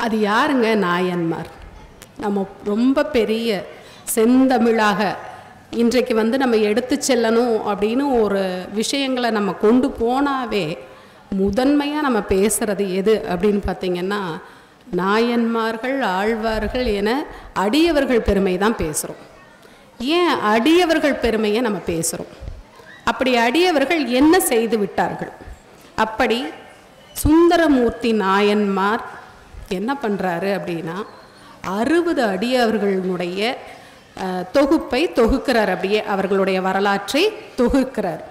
அது யாருங்க? நாயன்மார். நம்ம ரொம்ப பெரிய செந்தமிழாக இன்றைக்கு நம்ம எடுத்து செல்லணும் அப்படின்னு ஒரு விஷயங்களை நம்ம கொண்டு போனாவே முதன்மையாக நம்ம பேசுகிறது எது அப்படின்னு பார்த்திங்கன்னா, நாயன்மார்கள், ஆழ்வார்கள் என அடியவர்கள் பெருமை தான் பேசுகிறோம். ஏன் அடியவர்கள் பெருமையை நம்ம பேசுகிறோம்? அப்படி அடியவர்கள் என்ன செய்து விட்டார்கள்? அப்படி சுந்தரமூர்த்தி நாயன்மார் என்ன பண்ணுறாரு அப்படின்னா, 60 அடியவர்களுடைய தொகுப்பை தொகுக்கிறார். அப்படியே அவர்களுடைய வரலாற்றை தொகுக்கிறார்.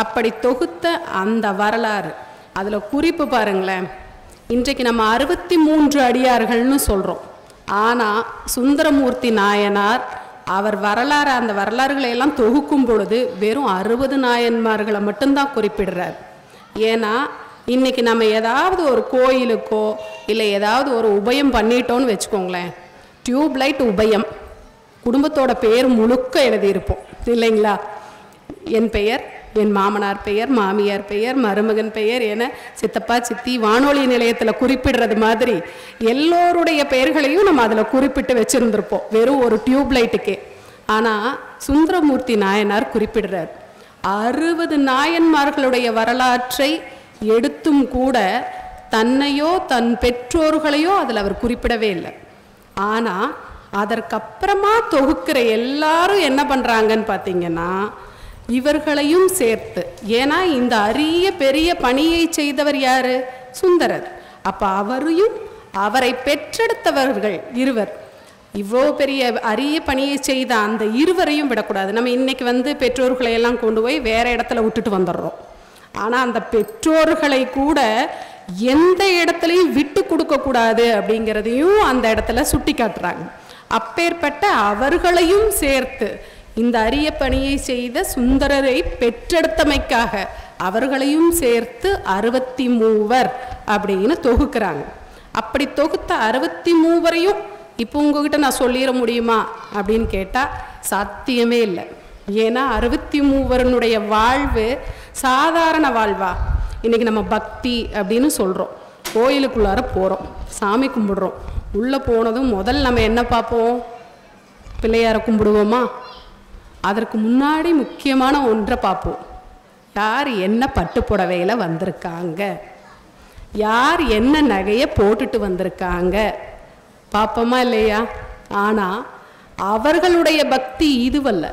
அப்படி தொகுத்த அந்த வரலாறு அதில் குறிப்பு பாருங்களேன். இன்றைக்கு நம்ம 63 அடியார்கள்னு சொல்கிறோம். ஆனால் சுந்தரமூர்த்தி நாயனார் அவர் வரலாறு, அந்த வரலாறுகளை எல்லாம் தொகுக்கும் பொழுது வெறும் 60 நாயன்மார்களை மட்டும்தான் குறிப்பிடுறார். ஏன்னா இன்றைக்கி நம்ம ஏதாவது ஒரு கோயிலுக்கோ இல்லை ஏதாவது ஒரு உபயம் பண்ணிட்டோன்னு வச்சுக்கோங்களேன், டியூப்லைட் உபயம் குடும்பத்தோட பேர் முழுக்க எழுதியிருப்போம் இல்லைங்களா? என் பெயர், என் மாமனார் பெயர், மாமியார் பெயர், மருமகன் பெயர் என சித்தப்பா சித்தி வானொலி நிலையத்தில் குறிப்பிடுறது மாதிரி எல்லோருடைய பெயர்களையும் நம்ம அதில் குறிப்பிட்டு வச்சுருந்துருப்போம் வெறும் ஒரு டியூப்லைட்டுக்கே. ஆனால் சுந்தரமூர்த்தி நாயனார் குறிப்பிடுறார். 60 நாயன்மார்களுடைய வரலாற்றை எடுத்தும் கூட தன்னையோ தன் பெற்றோர்களையோ அதில் அவர் குறிப்பிடவே இல்லை. ஆனால் அதற்கப்புறமா தொகுக்கிற எல்லாரும் என்ன பண்ணுறாங்கன்னு பார்த்தீங்கன்னா, இவர்களையும் சேர்த்து, ஏன்னா இந்த அரிய பெரிய பணியை செய்தவர் யார்? சுந்தரர். அப்போ அவரையும் அவரை பெற்றெடுத்தவர்கள் இருவர், இவ்வளோ பெரிய அரிய பணியை செய்த அந்த இருவரையும் விடக்கூடாது. நம்ம இன்றைக்கி பெற்றோர்களை எல்லாம் கொண்டு போய் வேறு இடத்துல விட்டுட்டு வந்துடுறோம். ஆனால் அந்த பெற்றோர்களை கூட எந்த இடத்துலையும் விட்டு கொடுக்கக்கூடாது அப்படிங்கிறதையும் அந்த இடத்துல சுட்டி காட்டுறாங்க. அப்பேற்பட்ட அவர்களையும் சேர்த்து இந்த அரிய பணியை செய்த சுந்தரரை பெற்றெடுத்தமைக்காக அவர்களையும் சேர்த்து 63 அப்படின்னு தொகுக்கிறாங்க. அப்படி தொகுத்த 63 இப்போ உங்ககிட்ட நான் சொல்லிட முடியுமா அப்படின்னு கேட்டால் சாத்தியமே இல்லை. ஏன்னா 63 வாழ்வு சாதாரண வாழ்வா? இன்றைக்கி நம்ம பக்தி அப்படின்னு சொல்கிறோம். கோயிலுக்குள்ளார போகிறோம், சாமி கும்பிடுறோம். உள்ளே போனதும் முதல் நம்ம என்ன பார்ப்போம்? பிள்ளையாரை கும்பிடுவோமா? அதற்கு முன்னாடி முக்கியமான ஒன்றை பார்ப்போம். யார் என்ன பட்டு புடவையில் வந்திருக்காங்க, யார் என்ன நகையை போட்டுட்டு வந்திருக்காங்க பார்ப்போமா இல்லையா? ஆனால் அவர்களுடைய பக்தி இதுவல்ல.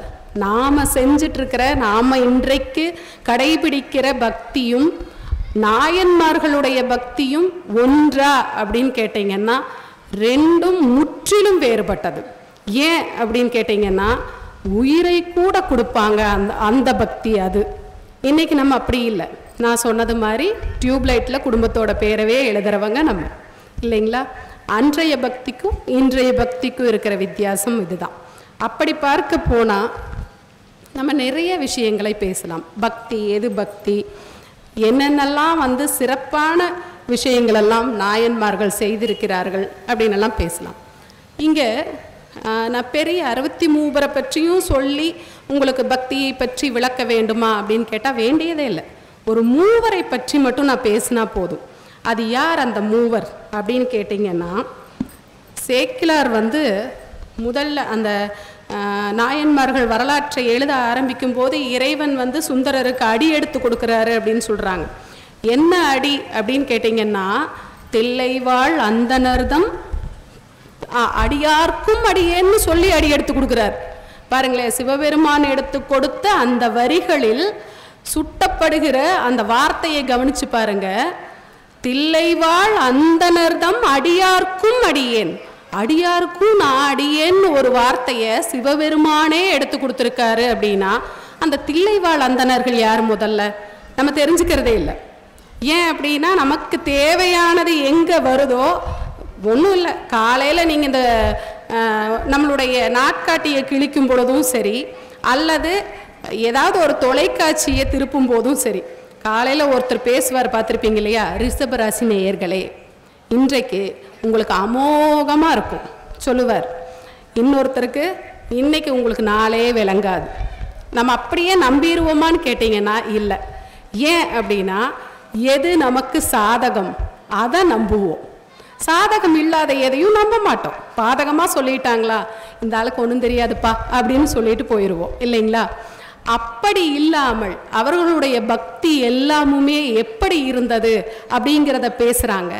நாம் செஞ்சிட்ருக்கிற, நாம் இன்றைக்கு கடைபிடிக்கிற பக்தியும் நாயன்மார்களுடைய பக்தியும் ஒன்றா அப்படின்னு கேட்டிங்கன்னா ரெண்டும் முற்றிலும் வேறுபட்டது. ஏன் அப்படின்னு கேட்டிங்கன்னா, உயிரை கூட கொடுப்பாங்க அந்த பக்தி அது. இன்றைக்கி நம்ம அப்படி இல்லை. நான் சொன்னது மாதிரி டியூப்லைட்டில் குடும்பத்தோட பேரவே எழுதுறவங்க நம்ம இல்லைங்களா? அன்றைய பக்திக்கும் இன்றைய பக்திக்கும் இருக்கிற வித்தியாசம் இதுதான். அப்படி பார்க்க போனால் நம்ம நிறைய விஷயங்களை பேசலாம். பக்தி எது பக்தி, என்னென்னலாம் சிறப்பான விஷயங்களெல்லாம் நாயன்மார்கள் செய்திருக்கிறார்கள் அப்படின்னெல்லாம் பேசலாம். இங்கே நான் பெரிய 63 பற்றியும் சொல்லி உங்களுக்கு பக்தியை பற்றி விளக்க வேண்டுமா அப்படின்னு கேட்டால் வேண்டியதே இல்லை. ஒரு 3 பற்றி மட்டும் நான் பேசினா போதும். அது யார் அந்த 3 அப்படின்னு கேட்டிங்கன்னா, சேக்கிலார் முதல்ல அந்த நாயன்மார்கள் வரலாற்றை எழுத ஆரம்பிக்கும் போது இறைவன் சுந்தரருக்கு அடி எடுத்து கொடுக்குறாரு அப்படின்னு சொல்கிறாங்க. என்ன அடி அப்படின்னு கேட்டிங்கன்னா, தில்லைவாழ் அந்தனர்தம் அடியார்க்கும் அடியேன்னு சொல்லி அடி எடுத்து கொடுக்குறார். பாருங்களேன், சிவபெருமான் எடுத்து கொடுத்த அந்த வரிகளில் சுட்டப்படுகிற அந்த வார்த்தையை கவனிச்சு பாருங்க. தில்லைவாழ் அந்தனர்தம் அடியார்க்கும் அடியேன், அடியாருக்கும் நான் அடியேன்னு ஒரு வார்த்தையை சிவபெருமானே எடுத்து கொடுத்துருக்காரு. அப்படின்னா அந்த தில்லைவாழ் அந்தனர்கள் யார் முதல்ல நம்ம தெரிஞ்சுக்கிறதே இல்லை. ஏன் அப்படின்னா, நமக்கு தேவையானது எங்கே வருதோ ஒன்றும் இல்லை. காலையில் நீங்கள் இந்த நம்மளுடைய நாட்காட்டியை கிழிக்கும் பொழுதும் சரி, அல்லது ஏதாவது ஒரு தொலைக்காட்சியை திருப்பும் போதும் சரி, காலையில் ஒருத்தர் பேசுவார் பார்த்துருப்பீங்க இல்லையா? ரிஷபராசி நேயர்களே, இன்றைக்கு உங்களுக்கு அமோகமாக இருக்கும் சொல்லுவார். இன்னொருத்தருக்கு இன்றைக்கி உங்களுக்கு நாளே விளங்காது. நம்ம அப்படியே நம்பிடுவோமான்னு கேட்டிங்கன்னா இல்லை. ஏன் அப்படின்னா, எது நமக்கு சாதகம் அதை நம்புவோம். சாதகம் இல்லாத எதையும் நம்ப மாட்டோம். பாதகமாக சொல்லிட்டாங்களா, இந்த ஆளுக்கு ஒன்றும் தெரியாதுப்பா அப்படின்னு சொல்லிட்டு போயிடுவோம் இல்லைங்களா? அப்படி இல்லாமல் அவர்களுடைய பக்தி எல்லாமுமே எப்படி இருந்தது அப்படிங்கிறத பேசுகிறாங்க.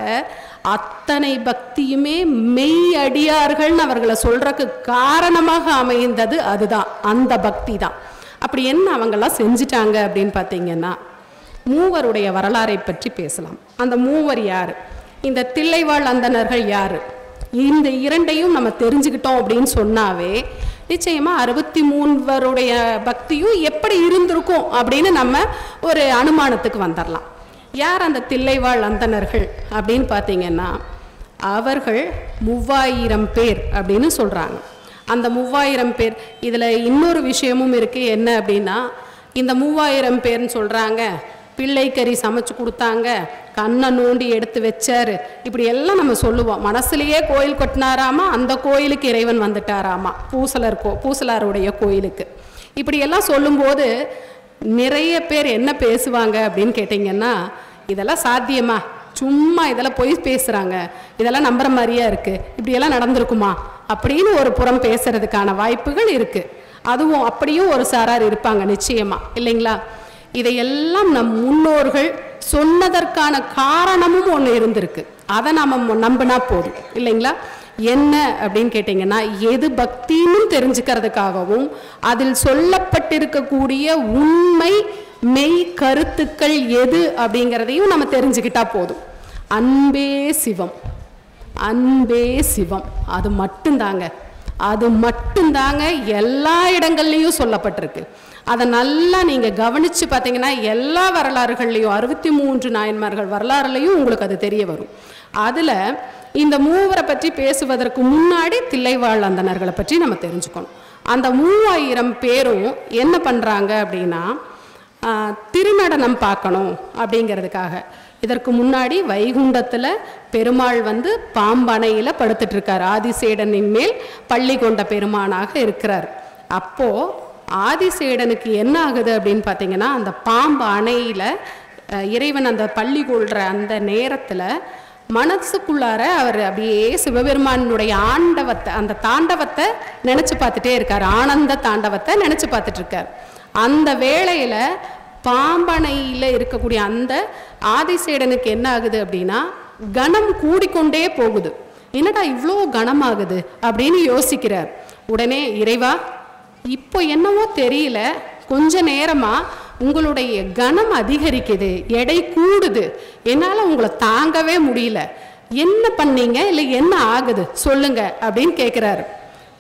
அத்தனை பக்தியுமே மெய் அடியார்கள்னு அவர்களை சொல்றதுக்கு காரணமாக அமைந்தது அதுதான், அந்த பக்தி தான். அப்படி என்ன அவங்கெல்லாம் செஞ்சிட்டாங்க அப்படின்னு பார்த்தீங்கன்னா, மூவருடைய வரலாறை பற்றி பேசலாம். அந்த மூவர் யார், இந்த தில்லைவாழ் அந்தணர்கள் யார், இந்த இரண்டையும் நம்ம தெரிஞ்சுக்கிட்டோம் அப்படின்னு சொன்னாவே நிச்சயமாக 63 பக்தியும் எப்படி இருந்திருக்கும் அப்படின்னு நம்ம ஒரு அனுமானத்துக்கு வந்துடலாம். யார் அந்த தில்லைவாழ் அந்தணர்கள் அப்படின்னு பார்த்தீங்கன்னா, அவர்கள் 3000 பேர் அப்படின்னு சொல்கிறாங்க. அந்த 3000 பேர், இதில் இன்னொரு விஷயமும் இருக்குது. என்ன அப்படின்னா, இந்த 3000 பேர்னு சொல்கிறாங்க, பிள்ளைக்கறி சமைச்சு கொடுத்தாங்க, கண்ணை நோண்டி எடுத்து வச்சாரு, இப்படி எல்லாம் நம்ம சொல்லுவோம். மனசுலேயே கோயில் கட்டினாராமா, அந்த கோயிலுக்கு இறைவன் வந்துட்டாராமா, பூசலாருடைய கோயிலுக்கு. இப்படியெல்லாம் சொல்லும்போது நிறைய பேர் என்ன பேசுவாங்க அப்படின்னு கேட்டிங்கன்னா, இதெல்லாம் சாத்தியமா, சும்மா இதெல்லாம் பொய் பேசுகிறாங்க, இதெல்லாம் நம்புற மாதிரியா இருக்குது, இப்படியெல்லாம் நடந்திருக்குமா அப்படின்னு ஒரு புறம் பேசுறதுக்கான வாய்ப்புகள் இருக்குது. அதுவும் அப்படியும் ஒரு சாரார் இருப்பாங்க நிச்சயமாக, இல்லைங்களா? இதையெல்லாம் நம் முன்னோர்கள் சொன்னதற்கான காரணமும் ஒன்று இருந்திருக்கு. அதை நம்ம நம்பினா போதும் இல்லைங்களா? என்ன அப்படின்னு கேட்டிங்கன்னா, எது பக்தின்னு தெரிஞ்சுக்கிறதுக்காகவும் அதில் சொல்லப்பட்டிருக்கக்கூடிய உண்மை மெய் கருத்துக்கள் எது அப்படிங்கிறதையும் நம்ம தெரிஞ்சுக்கிட்டா போதும். அன்பே சிவம், அன்பே சிவம், அது மட்டும்தாங்க, அது மட்டும்தாங்க எல்லா இடங்கள்லையும் சொல்லப்பட்டிருக்கு. அதை நல்லா நீங்கள் கவனித்து பார்த்தீங்கன்னா எல்லா வரலாறுகள்லையும் 63 நாயன்மார்கள் வரலாறுலையும் உங்களுக்கு அது தெரிய வரும். அதில் இந்த மூவரை பற்றி பேசுவதற்கு முன்னாடி தில்லைவாழ் அந்தணர்களை பற்றி நம்ம தெரிஞ்சுக்கணும். அந்த 3000 பேரும் என்ன பண்ணுறாங்க அப்படின்னா, திருநடனம் பார்க்கணும் அப்படிங்கிறதுக்காக. இதற்கு முன்னாடி வைகுண்டத்தில் பெருமாள் பாம்பனையில் படுத்துட்ருக்கார், ஆதிசேடனின் மேல் பள்ளி கொண்ட பெருமானாக இருக்கிறார். அப்போது ஆதிசேடனுக்கு என்ன ஆகுது அப்படின்னு பார்த்தீங்கன்னா, அந்த பாம்பு அணையில் இறைவன் அந்த பள்ளி கொள்கிற அந்த நேரத்தில் மனசுக்குள்ளார அவர் அப்படியே சிவபெருமானுடைய ஆண்டவத்தை, அந்த தாண்டவத்தை நினச்சி பார்த்துட்டே இருக்கார், ஆனந்த தாண்டவத்தை நினச்சி பார்த்துட்ருக்கார். அந்த வேளையில் பாம்பனையில் இருக்கக்கூடிய அந்த ஆதிசேடனுக்கு என்ன ஆகுது அப்படின்னா, கணம் கூடிக்கொண்டே போகுது. என்னடா இவ்வளோ கனமாகுது அப்படின்னு யோசிக்கிறார். உடனே இறைவா, இப்போ என்னவோ தெரியல, கொஞ்ச நேரமாக உங்களுடைய கனம் அதிகரிக்குது, எடை கூடுது, என்னால் உங்களை தாங்கவே முடியல, என்ன பண்ணீங்க, இல்லை என்ன ஆகுது சொல்லுங்க அப்படின்னு கேட்குறாரு.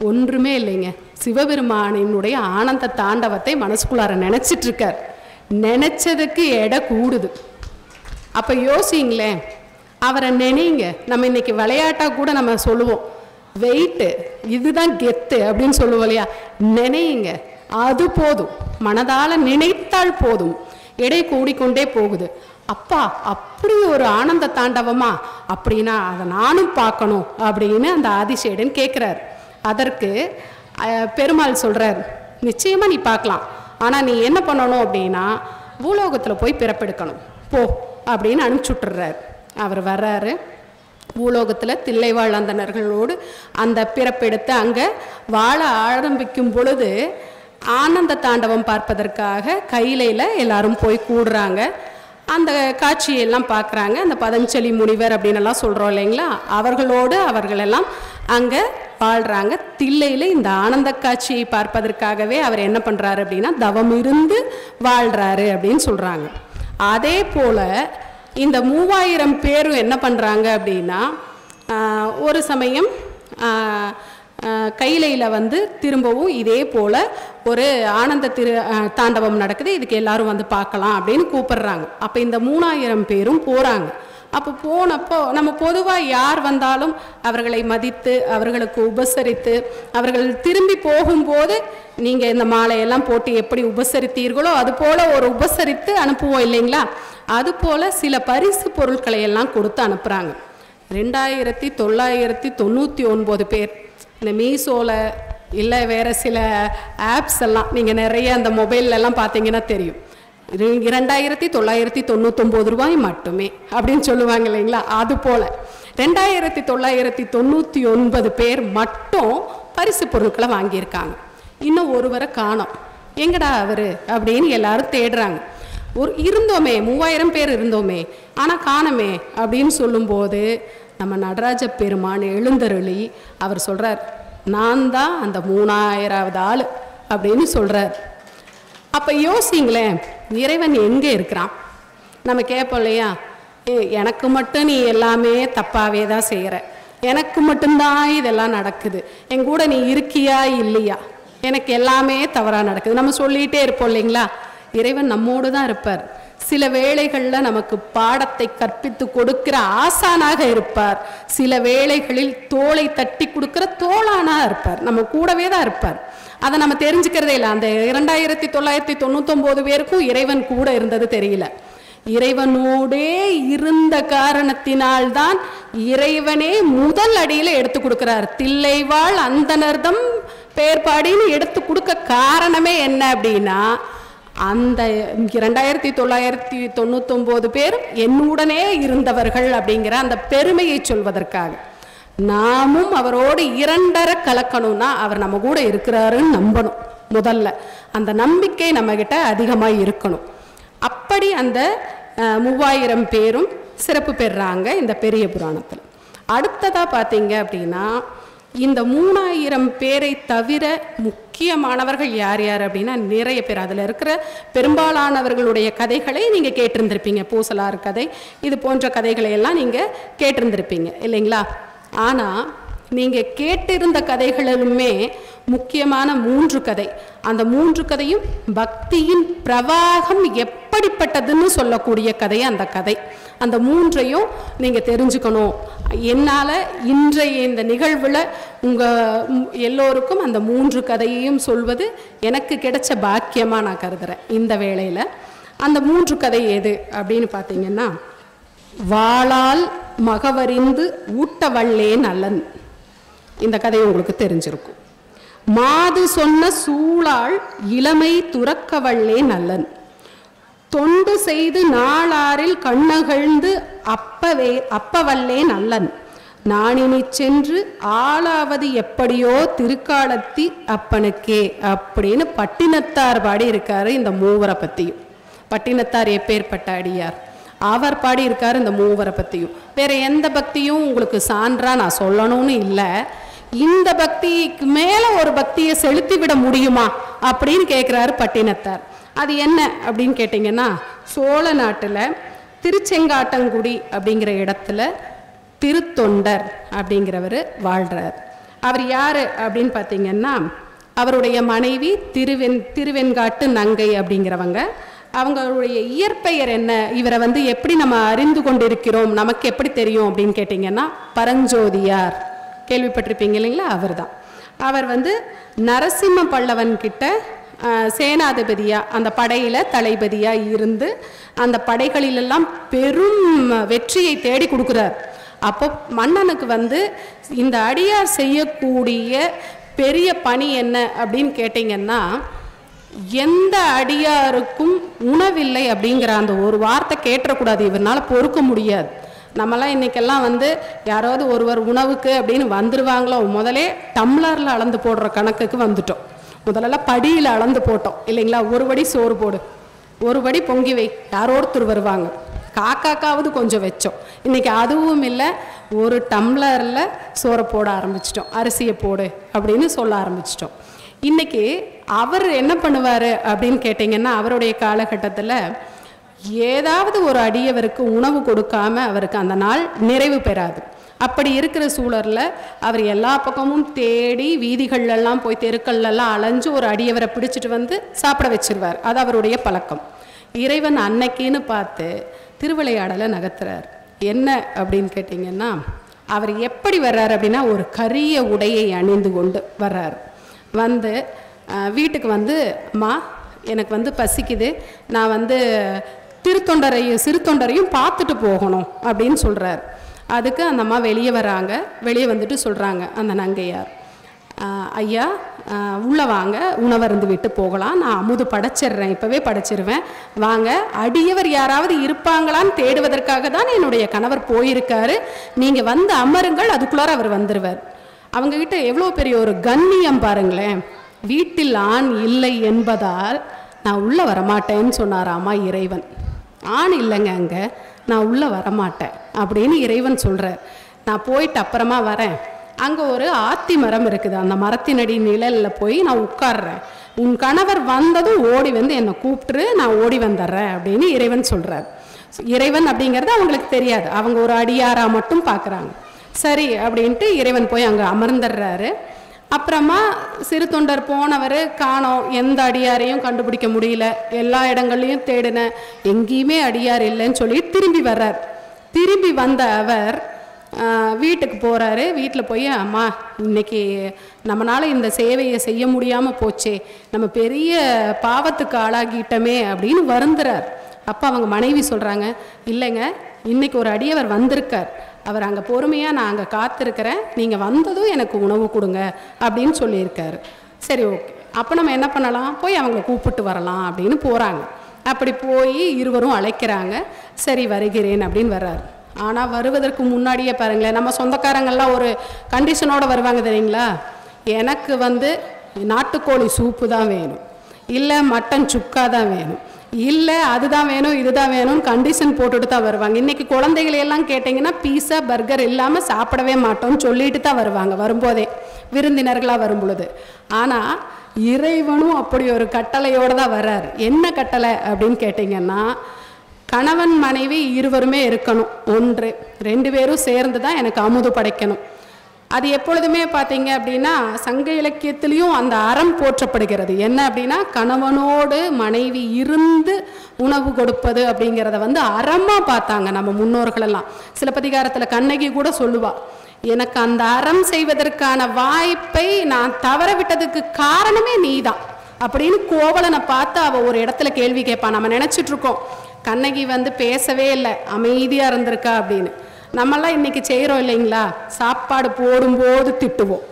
ஒன்றுமே இல்லைங்க, சிவபெருமானினுடைய ஆனந்த தாண்டவத்தை மனசுக்குள்ளார நினச்சிட்டு இருக்கார். நினச்சதுக்கு எடை கூடுது. அப்போ யோசிங்களேன், அவரை நினைங்க. நம்ம இன்னைக்கு விளையாட்டாக கூட நம்ம சொல்லுவோம், வெயிட்டு இதுதான் கெத்து அப்படின்னு சொல்லுவோம் இல்லையா? நினைங்க, அது போதும், மனதால் நினைத்தால் போதும், எடை கூடிக்கொண்டே போகுது. அப்பா அப்படி ஒரு ஆனந்த தாண்டவமா, அப்படின்னா அதை நானும் பார்க்கணும் அப்படின்னு அந்த ஆதிசேடன் கேட்குறார். அதற்கு பெருமாள் சொல்கிறார், நிச்சயமாக நீ பார்க்கலாம், ஆனால் நீ என்ன பண்ணணும் அப்படின்னா பூலோகத்தில் போய் பிறப்பெடுக்கணும் போ அப்படின்னு அனுப்பிச்சுட்றார். அவர் வர்றாரு, பூலோகத்தில் தில்லைவாழ் அந்தணர்களோடு அந்த பிறப்பெடுத்து அங்கே வாழ ஆரம்பிக்கும் பொழுது ஆனந்த தாண்டவம் பார்ப்பதற்காக கையிலையில் எல்லாரும் போய் கூடுறாங்க. அந்த காட்சியெல்லாம் பார்க்குறாங்க. அந்த பதஞ்சலி முனிவர் அப்படின்னெல்லாம் சொல்கிறோம் இல்லைங்களா, அவர்களெல்லாம் அங்கே வாழ்கிறாங்க. தில்லையில் இந்த ஆனந்த காட்சியை பார்ப்பதற்காகவே அவர் என்ன பண்ணுறாரு அப்படின்னா தவம் இருந்து வாழ்கிறாரு அப்படின்னு சொல்கிறாங்க. அதே போல் இந்த 3000 பேரும் என்ன பண்ணுறாங்க அப்படின்னா, ஒரு சமயம் கையிலையில் திரும்பவும் இதே போல் ஒரு ஆனந்த தாண்டவம் நடக்குது, இதுக்கு எல்லாரும் பார்க்கலாம் அப்படின்னு கூப்பிடுறாங்க. அப்போ இந்த 3000 பேரும் போகிறாங்க. அப்போ போனப்போ நம்ம பொதுவாக யார் வந்தாலும் அவர்களை மதித்து அவர்களுக்கு உபசரித்து, அவர்கள் திரும்பி போகும்போது நீங்கள் இந்த மாலையெல்லாம் போட்டு எப்படி உபசரித்தீர்களோ அதுபோல் ஒரு உபசரித்து அனுப்புவோம் இல்லைங்களா? அதுபோல் சில பரிசு பொருட்களை எல்லாம் கொடுத்து அனுப்புகிறாங்க. 2999 பேர் இந்த மீஷோவில் இல்லை வேறு சில ஆப்ஸ் எல்லாம் நீங்கள் நிறைய அந்த மொபைல்லலாம் பார்த்தீங்கன்னா தெரியும், 2999 ரூபாய் மட்டுமே அப்படின்னு சொல்லுவாங்க இல்லைங்களா? அது போல் 2999 பேர் மட்டும் பரிசு பொருட்களை வாங்கியிருக்காங்க. இன்னும் ஒருவரை காணோம். எங்கடா அவர் அப்படின்னு எல்லாரும் தேடுறாங்க. இருந்தோமே 3000 பேர் இருந்தோமே, ஆனால் காணமே அப்படின்னு சொல்லும்போது நம்ம நடராஜ பெருமான் எழுந்தருளி அவர் சொல்கிறார், நான் தான் அந்த 3000வது ஆள் அப்படின்னு சொல்கிறார். அப்போ யோசிங்களேன், இறைவன் எங்கே இருக்கிறான்? நம்ம கேட்போம் இல்லையா, எனக்கு மட்டும் நீ எல்லாமே தப்பாகவே தான் செய்கிற, எனக்கு மட்டும்தான் இதெல்லாம் நடக்குது, என் கூட நீ இருக்கியா இல்லையா, எனக்கு எல்லாமே தவறாக நடக்குது, நம்ம சொல்லிகிட்டே இருப்போம் இல்லைங்களா. இறைவன் நம்மோடு தான் இருப்பார். சில வேளைகளில் நமக்கு பாடத்தை கற்பித்து கொடுக்கிற ஆசானாக இருப்பார், சில வேளைகளில் தோளை தட்டி கொடுக்கிற தோளானாக இருப்பார், நம்ம கூடவே தான் இருப்பார். அதை நம்ம தெரிஞ்சுக்கிறதே இல்லை. அந்த 2999 பேருக்கும் இறைவன் கூட இருந்தது தெரியல. இறைவனோடே இருந்த காரணத்தினால்தான் இறைவனே முதல் அடியில் எடுத்து கொடுக்கிறார். தில்லைவாழ் அந்தனர்தம் பேர்பாடின்னு எடுத்து கொடுக்க காரணமே என்ன அப்படின்னா, அந்த 2999 பேர் என்னுடனே இருந்தவர்கள் அப்படிங்கிற அந்த பெருமையை சொல்வதற்காக. நாமும் அவரோடு இரண்டரை கலக்கணும்னா அவர் நம்ம கூட இருக்கிறாருன்னு நம்பணும். முதல்ல அந்த நம்பிக்கை நம்மகிட்ட அதிகமாக இருக்கணும். அப்படி அந்த 3000 பேரும் சிறப்பு பெறுறாங்க இந்த பெரிய புராணத்தில். அடுத்ததாக பார்த்தீங்க அப்படின்னா, இந்த 3000 பேரை தவிர முக்கியமானவர்கள் யார் யார் அப்படின்னா நிறைய பேர். அதில் இருக்கிற பெரும்பாலானவர்களுடைய கதைகளை நீங்கள் கேட்டிருந்திருப்பீங்க. பூசலார் கதை, இது போன்ற கதைகளை எல்லாம் நீங்கள் கேட்டிருந்திருப்பீங்க இல்லைங்களா. ஆனால் நீங்கள் கேட்டிருந்த கதைகளிலுமே முக்கியமான 3 கதை, அந்த 3 கதையும் பக்தியின் பிரவாகம் எப்படிப்பட்டதுன்னு சொல்லக்கூடிய கதை அந்த கதை. அந்த 3ஐயும் நீங்கள் தெரிஞ்சுக்கணும். என்னால் இன்றைய இந்த நிகழ்வில் எல்லோருக்கும் அந்த 3 கதையையும் சொல்வது எனக்கு கிடைச்ச பாக்கியமாக நான் கருதுகிறேன் இந்த வேளையில். அந்த 3 கதை எது அப்படின்னு பார்த்தீங்கன்னா, வாளால் மகவறிந்து ஊட்டவள்ளே நல்லன், இந்த கதை உங்களுக்கு தெரிஞ்சிருக்கும். மாது சொன்ன சூளால் இளமை துறக்கவள்ளே நல்லன், தொண்டு செய்து நாளாரில் கண்ணகழ்ந்து அப்பவல்லே நல்லன், நானினி சென்று ஆளாவது எப்படியோ திருக்காலத்தி அப்பனுக்கே அப்படின்னு பட்டினத்தார் பாடி இருக்காரு இந்த 3 பற்றியும். பட்டினத்தார் எப்பேற்பட்ட அடியார், அவர் பாடி இருக்காரு இந்த 3 பற்றியும். வேற எந்த பக்தியும் உங்களுக்கு சான்றா நான் சொல்லணும்னு இல்லை. இந்த பக்திக்கு மேலே ஒரு பக்தியை செலுத்தி விட முடியுமா அப்படின்னு கேட்குறாரு பட்டினத்தார். அது என்ன அப்படின்னு கேட்டிங்கன்னா, சோழ நாட்டில் திருச்செங்காட்டங்குடி அப்படிங்கிற இடத்துல திருத்தொண்டர் அப்படிங்கிறவர் வாழ்கிறார். அவர் யார் அப்படின்னு பார்த்தீங்கன்னா, அவருடைய மனைவி திருவெண்காட்டு நங்கை அப்படிங்கிறவங்க. அவங்களுடைய இயற்பெயர் என்ன, இவரை எப்படி நம்ம அறிந்து கொண்டிருக்கிறோம், நமக்கு எப்படி தெரியும் அப்படின்னு கேட்டிங்கன்னா, பரஞ்சோதியார் கேள்விப்பட்டிருப்பீங்க இல்லைங்களா. அவர் தான். அவர் நரசிம்ம பல்லவன் கிட்ட சேனாதிபதியாக, அந்த படையில் தளபதியாக இருந்து அந்த படைகளிலெல்லாம் பெரும் வெற்றியை தேடி கொடுக்குறார். அப்போ மன்னனுக்கு இந்த அடியார் செய்யக்கூடிய பெரிய பணி என்ன அப்படின்னு கேட்டிங்கன்னா, எந்த அடியாருக்கும் உணவில்லை அப்படிங்கிற அந்த ஒரு வார்த்தை கேட்டக்கூடாது, இவரால் பொறுக்க முடியாது. நம்மளாம் இன்றைக்கெல்லாம் யாராவது ஒருவர் உணவுக்கு அப்படின்னு வந்துடுவாங்களோ, முதலே டம்ளரில் அளந்து போடுற கணக்குக்கு வந்துட்டோம். முதலெல்லாம் படியில் அளந்து போட்டோம் இல்லைங்களா. ஒரு படி சோறு போடு, ஒரு படி பொங்கி வை, யாரோ ஒருத்தர் வருவாங்க, காக்காக்காவது கொஞ்சம் வச்சோம். இன்றைக்கி அதுவும் இல்லை, ஒரு டம்ளரில் சோறை போட ஆரம்பிச்சிட்டோம், அரிசியை போடு அப்படின்னு சொல்ல ஆரம்பிச்சிட்டோம். இன்றைக்கி அவர் என்ன பண்ணுவார் அப்படின்னு கேட்டிங்கன்னா, அவருடைய காலகட்டத்தில் ஏதாவது ஒரு அடியவருக்கு உணவு கொடுக்காம அவருக்கு அந்த நாள் நிறைவு பெறாது. அப்படி இருக்கிற சூழலில் அவர் எல்லா பக்கமும் தேடி வீதிகள்லாம் போய் தெருக்கள்லாம் அலைஞ்சு ஒரு அடியவரை பிடிச்சிட்டு சாப்பிட வச்சிருவார். அது அவருடைய பழக்கம். இறைவன் அன்னைக்குன்னு பார்த்து திருவிளையாடலை நகர்த்துறார். என்ன அப்படின்னு கேட்டிங்கன்னா, அவர் எப்படி வர்றார் அப்படின்னா, ஒரு கரிய உடையை அணிந்து கொண்டு வர்றார். வீட்டுக்கு அம்மா எனக்கு பசிக்குது, நான் சிறுத்தொண்டரையும் பார்த்துட்டு போகணும் அப்படின்னு சொல்கிறார். அதுக்கு அந்த அம்மா வெளியே வராங்க. வெளியே வந்துட்டு சொல்கிறாங்க அந்த நங்கையார், ஐயா உள்ளே வாங்க, உணவருந்து விட்டு போகலாம், நான் அமுது படைச்சிடுறேன், இப்போவே படைச்சிருவேன், வாங்க, அடியவர் யாராவது இருப்பாங்களான்னு தேடுவதற்காக தான் என்னுடைய கணவர் போயிருக்காரு, நீங்கள் வந்து அமருங்கள், அதுக்குள்ளார அவர் வந்துடுவார். அவங்கக்கிட்ட எவ்வளோ பெரிய ஒரு கண்ணியம் பாருங்களேன். வீட்டில் ஆண் இல்லை என்பதால் நான் உள்ளே வரமாட்டேன்னு சொன்னாராமா இறைவன். ஆண் இல்லைங்க அங்கே, நான் உள்ளே வரமாட்டேன் அப்படின்னு இறைவன் சொல்கிறார். நான் போயிட்டு அப்புறமா வரேன், அங்கே ஒரு ஆத்தி மரம் இருக்குது, அந்த மரத்தினடி நிழலில் போய் நான் உட்கார்றேன், உன் கணவர் வந்ததும் ஓடி வந்து என்னை கூப்பிட்டுரு, நான் ஓடி வந்துடுறேன் அப்படின்னு இறைவன் சொல்கிறார். இறைவன் அப்படிங்கிறது அவங்களுக்கு தெரியாது, அவங்க ஒரு அடியாராக மட்டும் பார்க்குறாங்க. சரி அப்படின்ட்டு இறைவன் போய் அங்கே அமர்ந்துடுறாரு. அப்புறமா சிறு தொண்டர் போனவர் காணோம், எந்த அடியாரையும் கண்டுபிடிக்க முடியல, எல்லா இடங்கள்லையும் தேடின, எங்கேயுமே அடியார் இல்லைன்னு சொல்லி திரும்பி வர்றார். திரும்பி வந்த அவர் வீட்டுக்கு போகிறாரு. வீட்டில் போய், அம்மா இன்னைக்கு நம்மளால் இந்த சேவையை செய்ய முடியாமல் போச்சே, நம்ம பெரிய பாவத்துக்கு ஆளாகிட்டோமே அப்படின்னு வருந்துறார். அப்போ அவங்க மனைவி சொல்கிறாங்க, இல்லைங்க, இன்றைக்கி ஒரு அடியவர் வந்திருக்கார், அவர் அங்கே பொறுமையாக நான் அங்கே காத்திருக்கிறேன், நீங்கள் வந்ததும் எனக்கு உணவு கொடுங்க அப்படின்னு சொல்லியிருக்காரு. சரி, ஓகே, அப்போ நம்ம என்ன பண்ணலாம், போய் அவங்கள கூப்பிட்டு வரலாம் அப்படின்னு போகிறாங்க. அப்படி போய் இருவரும் அழைக்கிறாங்க. சரி வருகிறேன் அப்படின்னு வர்றாரு. ஆனால் வருவதற்கு முன்னாடியே பாருங்களேன், நம்ம சொந்தக்காரங்கள்லாம் ஒரு கண்டிஷனோடு வருவாங்க தெரியுங்களா, எனக்கு வந்து நாட்டுக்கோழி சூப்பு தான் வேணும், இல்லை மட்டன் சுக்கா தான் வேணும், இல்லை அதுதான் வேணும் இதுதான் வேணும்னு கண்டிஷன் போட்டுட்டு தான் வருவாங்க. இன்றைக்கி குழந்தைகளையெல்லாம் கேட்டிங்கன்னா பீஸா பர்கர் இல்லாமல் சாப்பிடவே மாட்டோம்னு சொல்லிட்டு தான் வருவாங்க வரும்போதே, விருந்தினர்களாக வரும் பொழுது. ஆனால் இறைவனும் அப்படி ஒரு கட்டளையோடு தான் வர்றார். என்ன கட்டளை அப்படின்னு கேட்டிங்கன்னா, கணவன் மனைவி இருவருமே இருக்கணும், ஒன்று, 2 பேரும் சேர்ந்து தான் எனக்கு அமுது படைக்கணும். அது எப்பொழுதுமே பார்த்தீங்க அப்படின்னா சங்க இலக்கியத்திலையும் அந்த அறம் போற்றப்படுகிறது. என்ன அப்படின்னா, கணவனோடு மனைவி இருந்து உணவு கொடுப்பது அப்படிங்கிறத வந்து அறமாக பார்த்தாங்க நம்ம முன்னோர்களெல்லாம். சிலப்பதிகாரத்தில் கண்ணகி கூட சொல்லுவா, எனக்கு அந்த அறம் செய்வதற்கான வாய்ப்பை நான் தவற விட்டதுக்கு காரணமே நீதான் அப்படின்னு கோவலனை பார்த்து அவள் ஒரு இடத்துல கேள்வி கேட்பான். நம்ம நினச்சிட்ருக்கோம் கண்ணகி வந்து பேசவே இல்லை, அமைதியாக இருந்திருக்கா அப்படின்னு. நம்மெல்லாம் இன்றைக்கி செய்கிறோம் இல்லைங்களா, சாப்பாடு போடும்போது திட்டுவோம்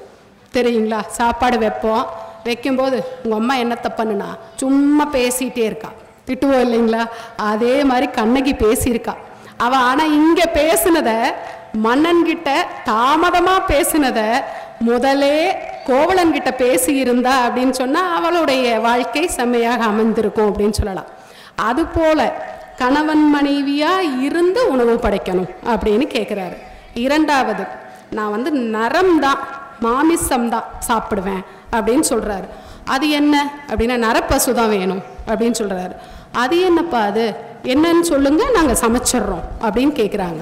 தெரியுங்களா, சாப்பாடு வைப்போம், வைக்கும்போது உங்கள் அம்மா என்னத்தை பண்ணுனா சும்மா பேசிகிட்டே இருக்கா, திட்டுவோம் இல்லைங்களா. அதே மாதிரி கண்ணகி பேசியிருக்கா அவள். ஆனால் இங்கே பேசுனதை, மன்னன்கிட்ட தாமதமாக பேசினதை முதலே கோவலன்கிட்ட பேசியிருந்தா அப்படின்னு சொன்னால் அவளுடைய வாழ்க்கை செம்மையாக அமைந்திருக்கும் அப்படின்னு சொல்லலாம். அதுபோல் கணவன் மனைவியாக இருந்து உணவு படைக்கணும் அப்படின்னு கேட்குறாரு. 2வது, நான் வந்து நரம் தான், மாமிசம் தான் சாப்பிடுவேன் அப்படின்னு சொல்கிறாரு. அது என்ன அப்படின்னா, நரப்பசு தான் வேணும் அப்படின்னு சொல்கிறாரு. அது என்னப்பா, அது என்னன்னு சொல்லுங்க, நாங்கள் சமைச்சிட்றோம் அப்படின்னு கேட்குறாங்க.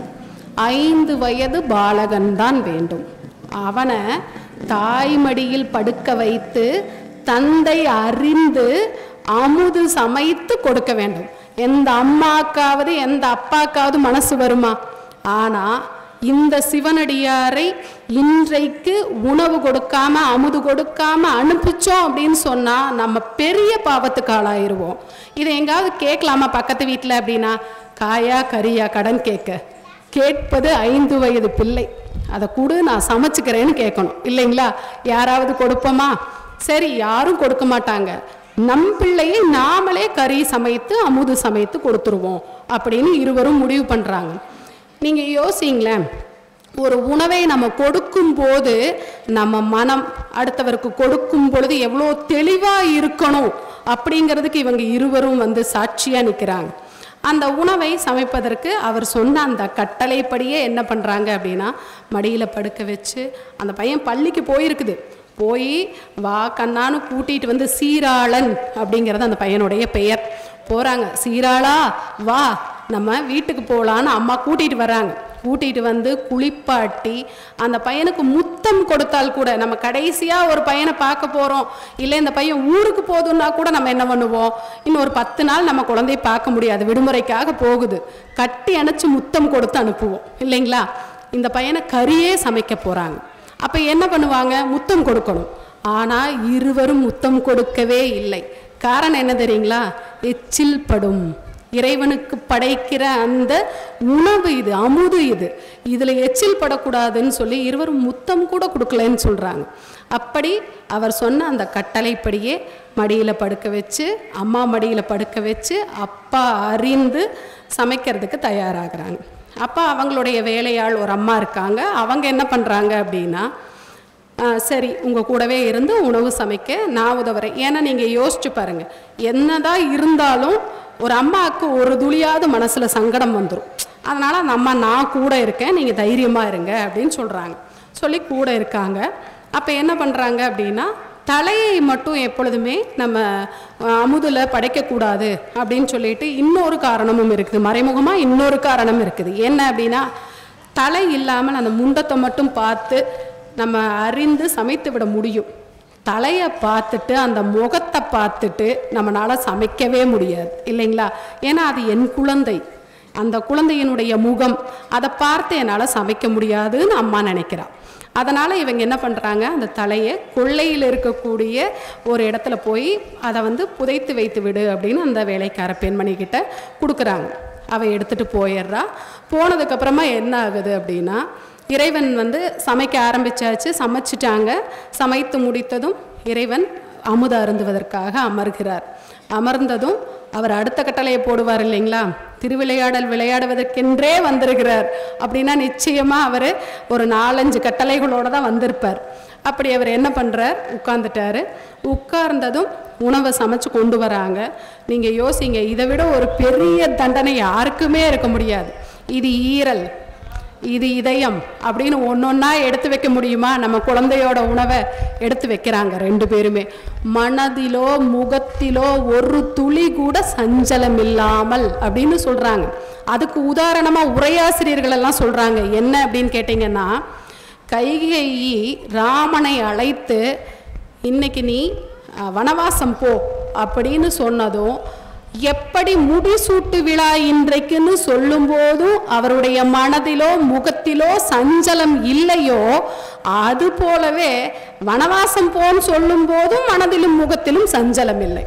5 வயது பாலகன் தான் வேண்டும், அவனை தாய்மடியில் படுக்க வைத்து தந்தை அறிந்து அமுது சமைத்து கொடுக்க வேண்டும். எந்த அம்மாக்காவது எந்த அப்பாக்காவது மனசு வருமா? ஆனால் இந்த சிவனடியாரை இன்றைக்கு உணவு கொடுக்காம அமுது கொடுக்காம அனுப்பிச்சோம் அப்படின்னு சொன்னால் நம்ம பெரிய பாவத்துக்கு ஆளாயிருவோம். இதை எங்காவது கேட்கலாமா பக்கத்து வீட்டில் அப்படின்னா, காயா கறியா கடன் கேட்பது 5 வயது பிள்ளை, அதை கொடு நான் சமைச்சுக்கிறேன்னு கேட்கணும் இல்லைங்களா. யாராவது கொடுப்போமா? சரி, யாரும் கொடுக்க மாட்டாங்க. நம் பிள்ளையை நாமளே கறி சமைத்து அமுது சமைத்து கொடுத்துருவோம் அப்படின்னு இருவரும் முடிவு பண்ணுறாங்க. நீங்கள் யோசிங்களேன், ஒரு உணவை நம்ம கொடுக்கும்போது நம்ம மனம் அடுத்தவருக்கு கொடுக்கும் பொழுது எவ்வளோ தெளிவாக இருக்கணும் அப்படிங்கிறதுக்கு இவங்க இருவரும் வந்து சாட்சியாக நிற்கிறாங்க. அந்த உணவை சமைப்பதற்கு அவர் சொன்ன அந்த கட்டளைப்படியே என்ன பண்ணுறாங்க அப்படின்னா, மடியில் படுக்க வச்சு, அந்த பையன் பள்ளிக்கு போயிருக்குது, போய் வா கண்ணான்னு கூட்டிகிட்டு வந்து, சீராளன் அப்படிங்கிறது அந்த பையனுடைய பெயர், போகிறாங்க. சீராளா வா நம்ம வீட்டுக்கு போகலான்னு அம்மா கூட்டிகிட்டு வராங்க. கூட்டிகிட்டு வந்து குளிப்பாட்டி அந்த பையனுக்கு முத்தம் கொடுத்தால் கூட, நம்ம கடைசியாக ஒரு பையனை பார்க்க போகிறோம், இல்லை இந்த பையன் ஊருக்கு போதுன்னா கூட நம்ம என்ன பண்ணுவோம், இன்னும் ஒரு 10 நாள் நம்ம குழந்தைய பார்க்க முடியாது, விடுமுறைக்காக போகுது, கட்டி அணைச்சி முத்தம் கொடுத்து அனுப்புவோம் இல்லைங்களா. இந்த பையனை கறியே சமைக்க போகிறாங்க. அப்போ என்ன பண்ணுவாங்க, முத்தம் கொடுக்கணும். ஆனால் இருவரும் முத்தம் கொடுக்கவே இல்லை. காரணம் என்ன தெரியுங்களா, எச்சில் படும். இறைவனுக்கு படைக்கிற அந்த உணவு இது, அமுது இது, இதில் எச்சில் படக்கூடாதுன்னு சொல்லி இருவரும் முத்தம் கூட கொடுக்கலன்னு சொல்கிறாங்க. அப்படி அவர் சொன்ன அந்த கட்டளைப்படியே மடியில் படுக்க வச்சு, அம்மா மடியில் படுக்க வச்சு அப்பா அறிந்து சமைக்கிறதுக்கு தயாராகிறாங்க. அப்போ அவங்களுடைய வேலையாள் ஒரு அம்மா இருக்காங்க. அவங்க என்ன பண்ணுறாங்க அப்படின்னா, சரி உங்கள் கூடவே இருந்து உணவு சமைக்க நான் உதவுறேன். ஏன்னா நீங்கள் யோசிச்சு பாருங்கள், என்னதான் இருந்தாலும் ஒரு அம்மாவுக்கு ஒரு துளியாவது மனசில் சங்கடம் வந்துடும். அதனால் அந்த அம்மா நான் கூட இருக்கேன், நீங்கள் தைரியமாக இருங்க அப்படின்னு சொல்கிறாங்க. சொல்லி கூட இருக்காங்க. அப்போ என்ன பண்ணுறாங்க அப்படின்னா, தலையை மட்டும் எப்பொழுதுமே நம்ம அமுதில் படைக்கக்கூடாது அப்படின்னு சொல்லிட்டு இன்னொரு காரணமும் இருக்குது, மறைமுகமாக இன்னொரு காரணம் இருக்குது. என்ன அப்படின்னா, தலை இல்லாமல் அந்த முண்டத்தை மட்டும் பார்த்து நம்ம அறிந்து சமைத்து விட முடியும். தலையை பார்த்துட்டு அந்த முகத்தை பார்த்துட்டு நம்மளால் சமைக்கவே முடியாது இல்லைங்களா? ஏன்னா அது என் குழந்தை, அந்த குழந்தையினுடைய முகம், அதை பார்த்து என்னால் சமைக்க முடியாதுன்னு அம்மா நினைக்கிறாள். அதனால் இவங்க என்ன பண்ணுறாங்க, அந்த தலையை கொள்ளையில் இருக்கக்கூடிய ஒரு இடத்துல போய் அதை புதைத்து வைத்து விடு அப்படின்னு அந்த வேலைக்கார பெண்மணிக்கிட்ட கொடுக்குறாங்க. அவள் எடுத்துகிட்டு போயிடுறா. போனதுக்கப்புறமா என்ன ஆகுது அப்படின்னா, இறைவன் சமைக்க ஆரம்பித்தாச்சு, சமைச்சிட்டாங்க. சமைத்து முடித்ததும் இறைவன் அமுத அருந்துவதற்காக அமர்கிறார். அமர்ந்ததும் அவர் அடுத்த கட்டளையை போடுவார் இல்லைங்களா, திருவிளையாடல் விளையாடுவதற்கென்றே வந்திருக்கிறார் அப்படின்னா நிச்சயமாக அவர் ஒரு 4-5 கட்டளைகளோடு தான் வந்திருப்பார். அப்படி அவர் என்ன பண்ணுறார், உட்கார்ந்துட்டார். உட்கார்ந்ததும் உணவை சமைச்சு கொண்டு வராங்க. நீங்கள் யோசிங்க, இதை விட ஒரு பெரிய தண்டனை யாருக்குமே இருக்க முடியாது. இது ஈரல், இது இதயம் அப்படின்னு ஒன்றொன்னா எடுத்து வைக்க முடியுமா? நம்ம குழந்தையோட உணவை எடுத்து வைக்கிறாங்க 2 பேருமே. மனதிலோ முகத்திலோ ஒரு துளி கூட சஞ்சலம் இல்லாமல் அப்படின்னு சொல்கிறாங்க. அதுக்கு உதாரணமாக உரையாசிரியர்கள் எல்லாம் சொல்கிறாங்க. என்ன அப்படின்னு கேட்டிங்கன்னா, கைகேயி ராமனை அழைத்து இன்னைக்கு நீ வனவாசம் போ அப்படின்னு சொன்னதும், எப்படி முடிசூட்டு விழா இன்றைக்குன்னு சொல்லும்போதும் அவருடைய மனதிலோ முகத்திலோ சஞ்சலம் இல்லையோ, அது போலவே வனவாசம் போன்னு சொல்லும் போதும் மனதிலும் முகத்திலும் சஞ்சலம் இல்லை.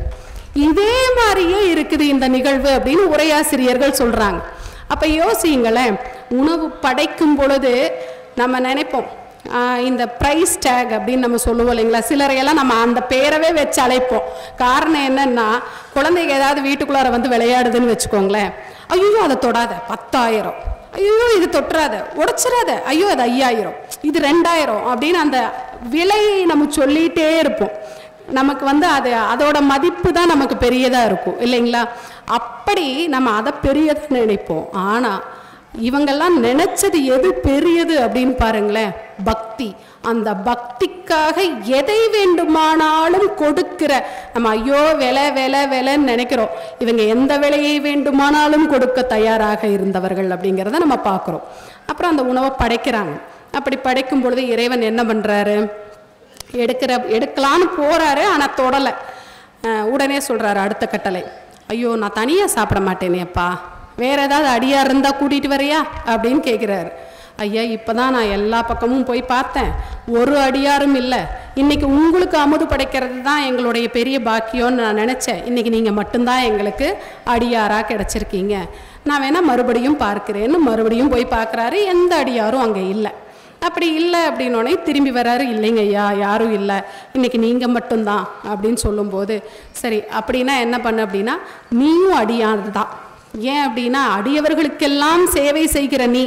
இதே மாதிரியே இருக்குது இந்த நிகழ்வு அப்படின்னு உரையாசிரியர்கள் சொல்றாங்க. அப்ப யோசிங்களேன், உணவு படைக்கும் பொழுது நம்ம நினைப்போம், இந்த ப்ரைஸ் டேக் அப்படின்னு நம்ம சொல்லுவோம் இல்லைங்களா, சிலரையெல்லாம் நம்ம அந்த பேரவே வச்சு அழைப்போம். காரணம் என்னன்னா, குழந்தைங்க ஏதாவது வீட்டுக்குள்ளார விளையாடுதுன்னு வச்சுக்கோங்களேன், ஐயோ அதை தொடாத 10,000, ஐயோ இது தொட்டுறாத உடைச்சிடாத, ஐயோ அது 5,000, இது 2,000 அப்படின்னு அந்த விலையை நம்ம சொல்லிகிட்டே இருப்போம். நமக்கு அது அதோட மதிப்பு தான் நமக்கு பெரியதாக இருக்கும் இல்லைங்களா? அப்படி நம்ம அதை பெரியதாக நினைப்போம். ஆனால் இவங்கெல்லாம் நினைச்சது எது பெரியது அப்படின்னு பாருங்களேன், பக்தி. அந்த பக்திக்காக எதை வேண்டுமானாலும் கொடுக்கிற, நம்ம ஐயோ விலை விலை விலைன்னு நினைக்கிறோம், இவங்க எந்த விலையை வேண்டுமானாலும் கொடுக்க தயாராக இருந்தவர்கள் அப்படிங்கிறத நம்ம பார்க்குறோம். அப்புறம் அந்த உணவை படைக்கிறாங்க. அப்படி படைக்கும் பொழுது இறைவன் என்ன பண்ணுறாரு, எடுக்கலான்னு போகிறாரு, ஆனால் தொடலை. உடனே சொல்கிறாரு அடுத்த கட்டளை, ஐயோ நான் தனியாக சாப்பிட மாட்டேனேப்பா, வேற ஏதாவது அடியார் இருந்தால் கூட்டிகிட்டு வரையா அப்படின்னு கேட்குறாரு. ஐயா இப்போ தான் நான் எல்லா பக்கமும் போய் பார்த்தேன், ஒரு அடியாரும் இல்லை. இன்றைக்கி உங்களுக்கு அமுது படைக்கிறது தான் எங்களுடைய பெரிய பாக்கியம்னு நான் நினச்சேன். இன்றைக்கி நீங்கள் மட்டும்தான் எங்களுக்கு அடியாராக கிடச்சிருக்கீங்க, நான் வேணால் மறுபடியும் பார்க்குறேன்னு மறுபடியும் போய் பார்க்குறாரு. எந்த அடியாரும் அங்கே இல்லை. அப்படி இல்லை அப்படின்னோடனே திரும்பி வராரு, இல்லைங்க ஐயா யாரும் இல்லை, இன்றைக்கி நீங்கள் மட்டும்தான் அப்படின்னு சொல்லும்போது, சரி அப்படின்னா என்ன பண்ண அப்படின்னா, நீயும் அடியார் தான். ஏன் அப்படின்னா, அடியவர்களுக்கெல்லாம் சேவை செய்கிற நீ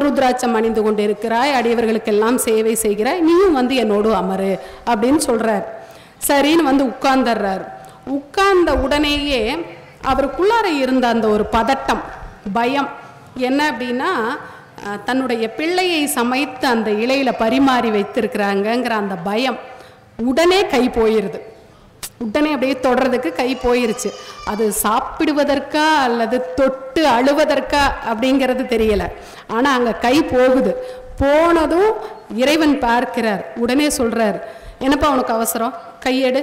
ருத்ராட்சம் அணிந்து கொண்டு இருக்கிறாய், அடியவர்களுக்கெல்லாம் சேவை செய்கிறாய், நீயும் என்னோடு அமரு அப்படின்னு சொல்கிறார். சரின்னு உட்கார்ந்துடுறார். உட்கார்ந்த உடனேயே அவருக்குள்ளார இருந்த அந்த ஒரு பதட்டம், பயம் என்ன அப்படின்னா, தன்னுடைய பிள்ளையை சமைத்து அந்த இலையில பரிமாறி வைத்திருக்கிறாங்கங்கிற அந்த பயம் உடனே கை போயிருது. உடனே அப்படியே தொடறதுக்கு கை போயிருச்சு. அது சாப்பிடுவதற்கா அல்லது தொட்டு அழுவதற்கா அப்படிங்கிறது தெரியல. ஆனால் அங்கே கை போகுது. போனதும் இறைவன் பார்க்கிறார். உடனே சொல்கிறார், என்னப்பா உனக்கு அவசரம், கையெடு.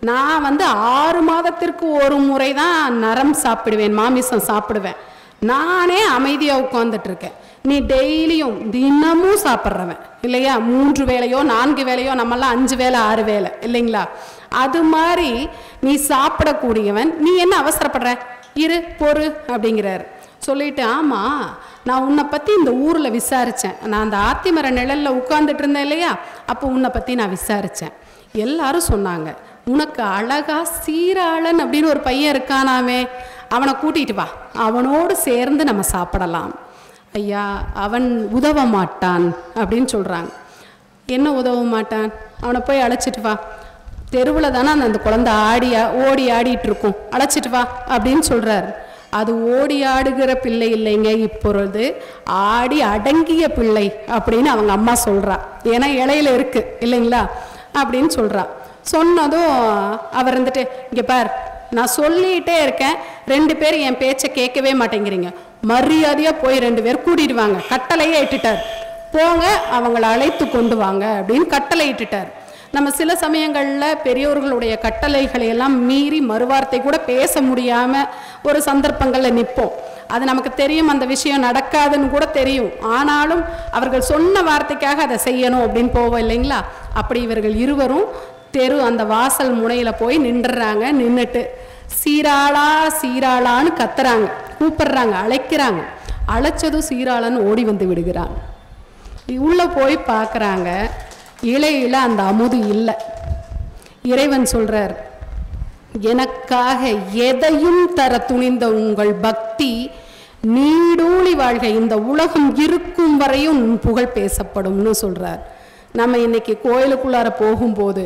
நான் 6 மாதத்திற்கு ஒரு முறை தான் நரம் சாப்பிடுவேன், மாமிசம் சாப்பிடுவேன். நானே அமைதியாக உட்காந்துட்ருக்கேன். நீ டெய்லியும் தினமும் சாப்பிட்றவன் இல்லையா, 3 வேளையோ 4 வேளையோ, நம்மெல்லாம் 5 வேளை 6 வேளை இல்லைங்களா? அது மாதிரி நீ சாப்பிடக்கூடியவன், நீ என்ன அவசரப்படுற, இரு பொறு அப்படிங்கிறாரு. சொல்லிட்டு, ஆமாம் நான் உன்னை பற்றி இந்த ஊரில் விசாரித்தேன். நான் அந்த ஆத்திமர நிழலில் உட்கார்ந்துட்டு இருந்தேன் இல்லையா, அப்போ உன்னை பற்றி நான் விசாரித்தேன். எல்லாரும் சொன்னாங்க, உனக்கு அழகா சீராளன் அப்படின்னு ஒரு பையன் இருக்கானாமே, அவனை கூட்டிகிட்டு வா, அவனோடு சேர்ந்து நம்ம சாப்பிடலாம். ஐயா, அவன் உதவ மாட்டான் அப்படின்னு சொல்கிறாங்க. என்ன உதவ மாட்டான்? அவனை போய் அழைச்சிட்டு வா, தெருவில் தானே அந்த குழந்தை ஓடி ஆடிட்டு இருக்கும், அழைச்சிட்டு வா அப்படின்னு சொல்கிறார். அது ஓடி ஆடுகிற பிள்ளை இல்லைங்க, இப்பொழுது ஆடி அடங்கிய பிள்ளை அப்படின்னு அவங்க அம்மா சொல்கிறா. ஏன்னா இலையில இருக்கு இல்லைங்களா அப்படின்னு சொல்கிறா. சொன்னதும் அவர் வந்துட்டு, இங்கே பார், நான் சொல்லிகிட்டே இருக்கேன், 2 பேர் என் பேச்சை கேட்கவே மாட்டேங்கிறீங்க, மரியாதையாக போய் 2 பேர் கூட்டிட்டு வாங்க, கட்டளையே இட்டுட்டார். போங்க, அவங்கள அழைத்து கொண்டு வாங்க அப்படின்னு கட்டளை இட்டுட்டார். நம்ம சில சமயங்களில் பெரியோர்களுடைய கட்டளைகளை எல்லாம் மீறி மறுவார்த்தை கூட பேச முடியாமல் ஒரு சந்தர்ப்பங்களில் நிற்போம். அது நமக்கு தெரியும், அந்த விஷயம் நடக்காதுன்னு கூட தெரியும். ஆனாலும் அவர்கள் சொன்ன வார்த்தைக்காக அதை செய்யணும் அப்படின்னு போவோம் இல்லைங்களா. அப்படி இவர்கள் இருவரும் அந்த வாசல் முனையில் போய் நின்றுறாங்க. நின்றுட்டு சீராளா சீராளான்னு கத்துறாங்க, கூப்பிடுறாங்க, அழைக்கிறாங்க. அழைச்சதும் சீராளன்னு ஓடி வந்து விடுகிறான். உள்ளே போய் பார்க்குறாங்க, இலையில அந்த அமுது இல்லை. இறைவன் சொல்றார், எனக்காக எதையும் தர துணிந்த உங்கள் பக்தி நீடூழி வாழ்க, இந்த உலகம் இருக்கும் வரையும் புகழ் பேசப்படும்னு சொல்றார். நம்ம இன்னைக்கு கோயிலுக்குள்ளார போகும்போது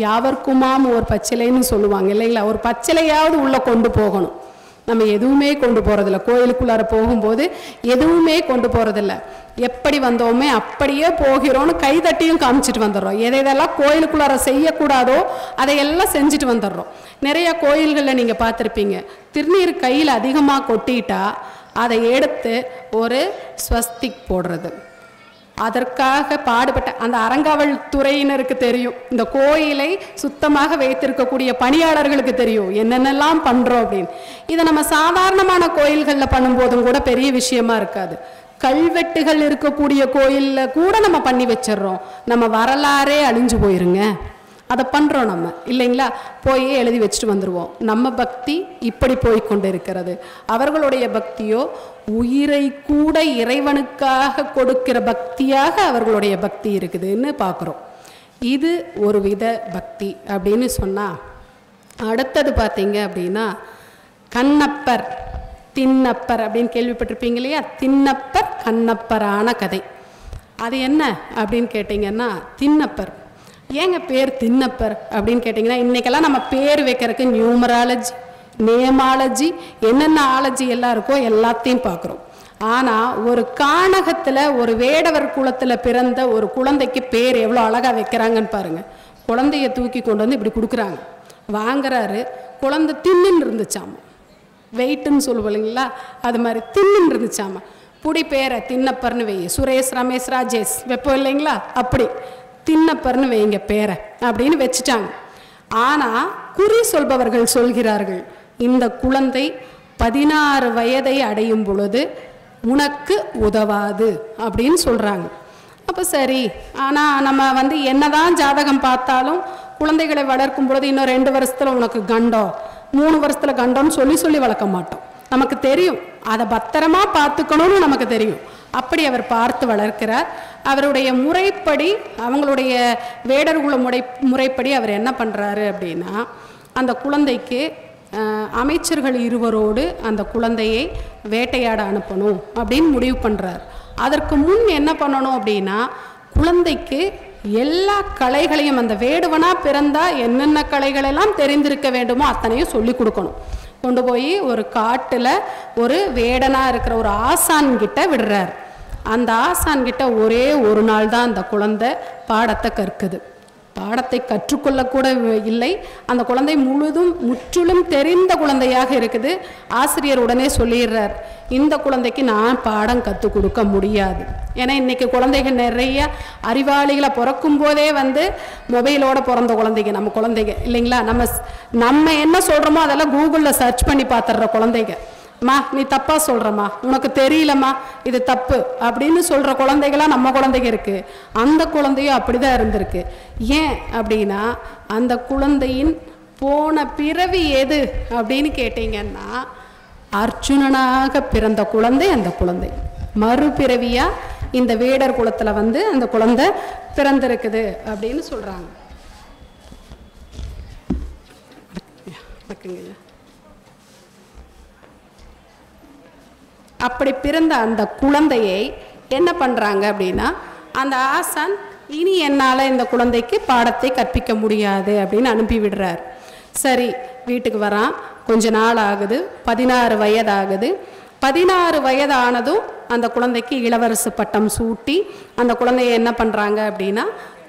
யாவர்க்குமாம் ஒரு பச்சிலைன்னு சொல்லுவாங்க இல்லைங்களா. ஒரு பச்சிலையாவது உள்ள கொண்டு போகணும். நம்ம எதுவுமே கொண்டு போகிறதில்ல, கோயிலுக்குள்ளார போகும்போது எதுவுமே கொண்டு போகிறதில்ல. எப்படி வந்தோமே அப்படியே போகிறோன்னு கைதட்டியும் காமிச்சிட்டு வந்துடுறோம். எதெல்லாம் கோயிலுக்குள்ளார செய்யக்கூடாதோ அதையெல்லாம் செஞ்சுட்டு வந்துடுறோம். நிறைய கோயில்களில் நீங்கள் பார்த்துருப்பீங்க, திருநீர் கையில் அதிகமாக கொட்டிட்டா அதை எடுத்து ஒரு ஸ்வஸ்திக் போடுறது. அதற்காக பாடுபட்ட அந்த அறங்காவல் துறையினருக்கு தெரியும், இந்த கோயிலை சுத்தமாக வைத்திருக்கக்கூடிய பணியாளர்களுக்கு தெரியும் என்னென்னலாம் பண்ணுறோம் அப்படின்னு. இதை நம்ம சாதாரணமான கோயில்களில் பண்ணும்போதும் கூட பெரிய விஷயமா இருக்காது. கல்வெட்டுகள் இருக்கக்கூடிய கோயிலில் கூட நம்ம பண்ணி வச்சிடறோம். நம்ம வரலாறே அழிஞ்சு போயிருங்க, அதை பண்ணுறோம் நம்ம இல்லைங்களா. போய் எழுதி வச்சுட்டு வந்துடுவோம். நம்ம பக்தி இப்படி போய்கொண்டு இருக்கிறது. அவர்களுடைய பக்தியோ உயிரை கூட இறைவனுக்காக கொடுக்கிற பக்தியாக அவர்களுடைய பக்தி இருக்குதுன்னு பார்க்குறோம். இது ஒரு வித பக்தி அப்படின்னு சொன்னால், அடுத்தது பார்த்தீங்க அப்படின்னா கண்ணப்பர் திண்ணப்பர் அப்படின்னு கேள்விப்பட்டிருப்பீங்க இல்லையா. திண்ணப்பர் கண்ணப்பரான கதை. அது என்ன அப்படின்னு கேட்டிங்கன்னா, திண்ணப்பர் ஏங்க பேர் திண்ணப்பர் அப்படின்னு கேட்டிங்கன்னா, இன்றைக்கெல்லாம் நம்ம பேர் வைக்கிறதுக்கு நியூமராலஜி, நேமாலஜி, என்னென்ன ஆலஜி எல்லாம் இருக்கோ எல்லாத்தையும் பார்க்குறோம். ஆனால் ஒரு கானகத்தில் ஒரு வேடவர் குலத்தில் பிறந்த ஒரு குழந்தைக்கு பேர் எவ்வளோ அழகாக வைக்கிறாங்கன்னு பாருங்கள். குழந்தைய தூக்கி கொண்டு வந்து இப்படி கொடுக்குறாங்க, வாங்குறாரு. குழந்தை தின்னுன்னு இருந்துச்சாமா, வெயிட்டுன்னு சொல்லுவோம் இல்லைங்களா, அது மாதிரி தின்னுன்னு இருந்துச்சாமா. புடி பேரை திண்ணப்பர்னு வெய்ய, சுரேஷ், ரமேஷ், ராஜேஷ் வைப்போம் இல்லைங்களா, அப்படி திண்ணப்பர்னு வைங்க பேரை அப்படின்னு வச்சுட்டாங்க. ஆனால் குறி சொல்பவர்கள் சொல்கிறார்கள், இந்த குழந்தை 16 வயதை அடையும் பொழுது உனக்கு உதவாது அப்படின்னு சொல்கிறாங்க. அப்போ சரி, ஆனால் நம்ம என்னதான் ஜாதகம் பார்த்தாலும் குழந்தைகளை வளர்க்கும் பொழுது இன்னும் 2 வருஷத்தில் உனக்கு கண்டம், 3 வருஷத்தில் கண்டம்னு சொல்லி வளர்க்க மாட்டோம். நமக்கு தெரியும், அதை பத்திரமா பார்த்துக்கணும்னு நமக்கு தெரியும். அப்படி அவர் பார்த்து வளர்க்கிறார். அவருடைய முறைப்படி, அவங்களுடைய வேடர்குல முறைப்படி அவர் என்ன பண்ணுறாரு அப்படின்னா, அந்த குழந்தைக்கு அமைச்சர்கள் இருவரோடு அந்த குழந்தையை வேட்டையாட அனுப்பணும் அப்படின்னு முடிவு பண்ணுறார். அதற்கு முன் என்ன பண்ணணும் அப்படின்னா, குழந்தைக்கு எல்லா கலைகளையும், அந்த வேடுவனாக பிறந்தால் என்னென்ன கலைகளெல்லாம் தெரிந்திருக்க வேண்டுமோ அத்தனையும் சொல்லி கொடுக்கணும். கொண்டு போய் ஒரு காட்டில் ஒரு வேடனாக இருக்கிற ஒரு ஆசான்கிட்ட விடுறார். அந்த ஆசான்கிட்ட ஒரே ஒரு நாள் தான் அந்த குழந்தை பாடத்தை கற்குது. பாடத்தை கற்றுக்கொள்ளக்கூட இல்லை. அந்த குழந்தை முற்றிலும் தெரிந்த குழந்தையாக இருக்குது. ஆசிரியர் உடனே சொல்லிடுறார், இந்த குழந்தைக்கு நான் பாடம் கற்றுக் கொடுக்க முடியாது. ஏன்னா இன்றைக்கி குழந்தைகள் நிறைய அறிவாளிகளை பிறக்கும் போதே மொபைலோட பிறந்த குழந்தைங்க நம்ம குழந்தைங்க இல்லைங்களா. நம்ம என்ன சொல்கிறோமோ அதெல்லாம் கூகுளில் சர்ச் பண்ணி பார்த்துடுற குழந்தைங்க. மா நீ தப்பாக சொல்கிறம்மா, உனக்கு தெரியலம்மா, இது தப்பு அப்படின்னு சொல்கிற குழந்தைகளாம் நம்ம குழந்தைங்க இருக்குது. அந்த குழந்தையும் அப்படி தான் இருந்திருக்கு. ஏன் அப்படின்னா, அந்த குழந்தையின் போன பிறவி எது அப்படின்னு கேட்டிங்கன்னா, அர்ஜுனனாக பிறந்த குழந்தை அந்த குழந்தை. மறுபிறவியா இந்த வேடர் குலத்துல வந்து அந்த குழந்தை பிறந்திருக்குது அப்படின்னு சொல்றாங்க. அப்படி பிறந்த அந்த குழந்தையை என்ன பண்றாங்க அப்படின்னா, அந்த ஆசான் இனி என்னால் இந்த குழந்தைக்கு பாடத்தை கற்பிக்க முடியாது அப்படின்னு அனுப்பி விடுறார். சரி, வீட்டுக்கு வரான். கொஞ்ச நாள் ஆகுது, 16 வயது ஆகுது. 16 வயது ஆனதும் அந்த குழந்தைக்கு இளவரசு பட்டம் சூட்டி அந்த குழந்தைய என்ன பண்ணுறாங்க அப்படின்னா,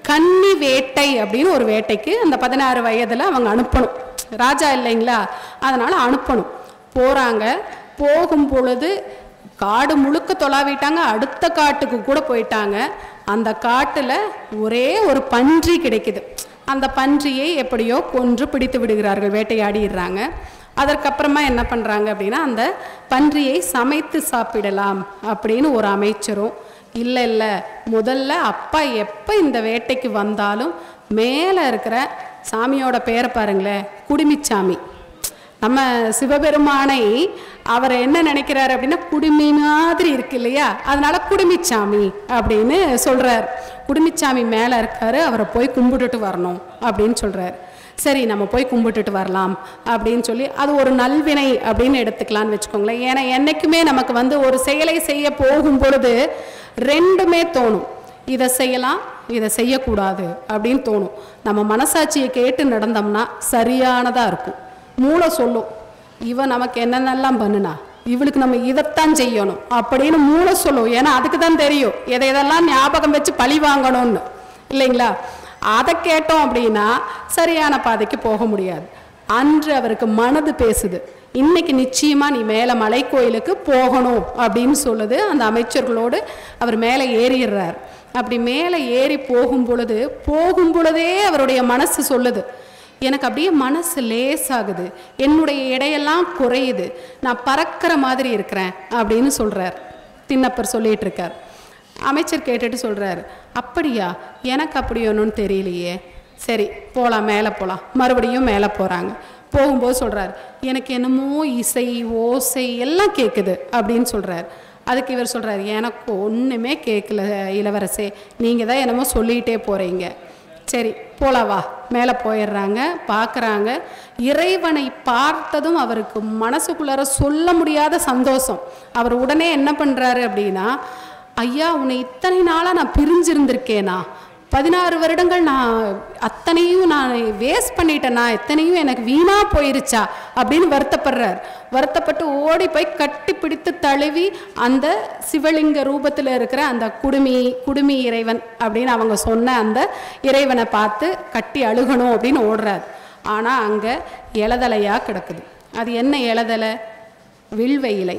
கன்னி வேட்டை அப்படின்னு ஒரு வேட்டைக்கு அந்த 16 வயதில் அவங்க அனுப்பணும். ராஜா இல்லைங்களா, அதனால் அனுப்பணும். போகிறாங்க. போகும் பொழுது காடு முழுக்க தொலாவிட்டாங்க. அடுத்த காட்டுக்கு கூட போயிட்டாங்க. அந்த காட்டில் ஒரே ஒரு பன்றி கிடைக்குது. அந்த பன்றியை எப்படியோ கொன்று பிடித்து விடுகிறார்கள், வேட்டையாடிடுறாங்க. அதற்கப்புறமா என்ன பண்ணுறாங்க அப்படின்னா, அந்த பன்றியை சமைத்து சாப்பிடலாம் அப்படின்னு ஒரு அமைச்சரும், இல்லை இல்லை முதல்ல அப்பா எப்போ இந்த வேட்டைக்கு வந்தாலும் மேலே இருக்கிற சாமியோட பேரை பாருங்களேன், குடுமிச்சாமி. நம்ம சிவபெருமானை அவர் என்ன நினைக்கிறாரு அப்படின்னா, குடுமி மாதிரி இருக்கு இல்லையா, அதனால குடுமிச்சாமி அப்படின்னு சொல்கிறார். குடுமிச்சாமி மேலே இருக்காரு, அவரை போய் கும்பிட்டுட்டு வரணும் அப்படின்னு சொல்கிறார். சரி, நம்ம போய் கும்பிட்டுட்டு வரலாம் அப்படின்னு சொல்லி, அது ஒரு நல்வினை அப்படின்னு எடுத்துக்கலான்னு வச்சுக்கோங்களேன். ஏன்னா என்றைக்குமே நமக்கு வந்து ஒரு செயலை செய்ய போகும் பொழுது ரெண்டுமே தோணும். இதை செய்யலாம், இதை செய்யக்கூடாது அப்படின்னு தோணும். நம்ம மனசாட்சியை கேட்டு நடந்தோம்னா சரியானதாக இருக்கும். மூளை சொல்லும், இவன் நமக்கு என்னென்னலாம் பண்ணுனா, இவளுக்கு நம்ம இதைத்தான் செய்யணும் அப்படின்னு மூளை சொல்லும். ஏன்னா அதுக்கு தான் தெரியும் எதையெல்லாம் ஞாபகம் வச்சு பழி வாங்கணும்னு, இல்லைங்களா. அதை கேட்டோம் அப்படின்னா சரியான பாதைக்கு போக முடியாது. அன்று அவருக்கு மனது பேசுது, இன்னைக்கு நிச்சயமா நீ மேலே மலை கோயிலுக்கு போகணும் அப்படின்னு சொல்லுது. அந்த அமைச்சர்களோடு அவர் மேலே ஏறிடுறார். அப்படி மேலே ஏறி போகும் பொழுதே அவருடைய மனசு சொல்லுது, எனக்கு அப்படியே மனசு லேசாகுது, என்னுடைய எடையெல்லாம் குறையுது, நான் பறக்கிற மாதிரி இருக்கிறேன் அப்படின்னு சொல்கிறார். திண்ணப்பர் சொல்லிட்டு இருக்கார். அமைச்சர் கேட்டுட்டு சொல்கிறார், அப்படியா, எனக்கு அப்படி ஒன்றும் தெரியலையே, சரி போகலாம், மேலே போகலாம். மறுபடியும் மேலே போகிறாங்க. போகும்போது சொல்கிறார், எனக்கு என்னமோ இசை ஓசை எல்லாம் கேட்குது அப்படின்னு சொல்கிறார். அதுக்கு இவர் சொல்கிறார், எனக்கு ஒன்றுமே கேட்கல இளவரசே, நீங்கள் தான் என்னமோ சொல்லிகிட்டே போகிறீங்க. சரி போலவா. மேலே போயிடுறாங்க. பார்க்குறாங்க. இறைவனை பார்த்ததும் அவருக்கு மனசுக்குள்ளார சொல்ல முடியாத சந்தோஷம். அவர் உடனே என்ன பண்ணுறாரு அப்படின்னா, ஐயா உன்னை இத்தனை நாளாக நான் பிரிஞ்சிருந்திருக்கேனா, 16 வருடங்கள் நான் அத்தனையும் நான் வேஸ்ட் பண்ணிட்டேனா, எத்தனையும் எனக்கு வீணாக போயிருச்சா அப்படின்னு வருத்தப்படுறார். வருத்தப்பட்டு ஓடி போய் கட்டி பிடித்து தழுவி அந்த சிவலிங்க ரூபத்தில் இருக்கிற அந்த குடுமி இறைவன் அப்படின்னு அவங்க சொன்ன அந்த இறைவனை பார்த்து கட்டி அழுகணும் அப்படின்னு ஓடுறார். ஆனால் அங்கே இலதலையாக கிடக்குது. அது என்ன இலதலை? வில்வ இலை.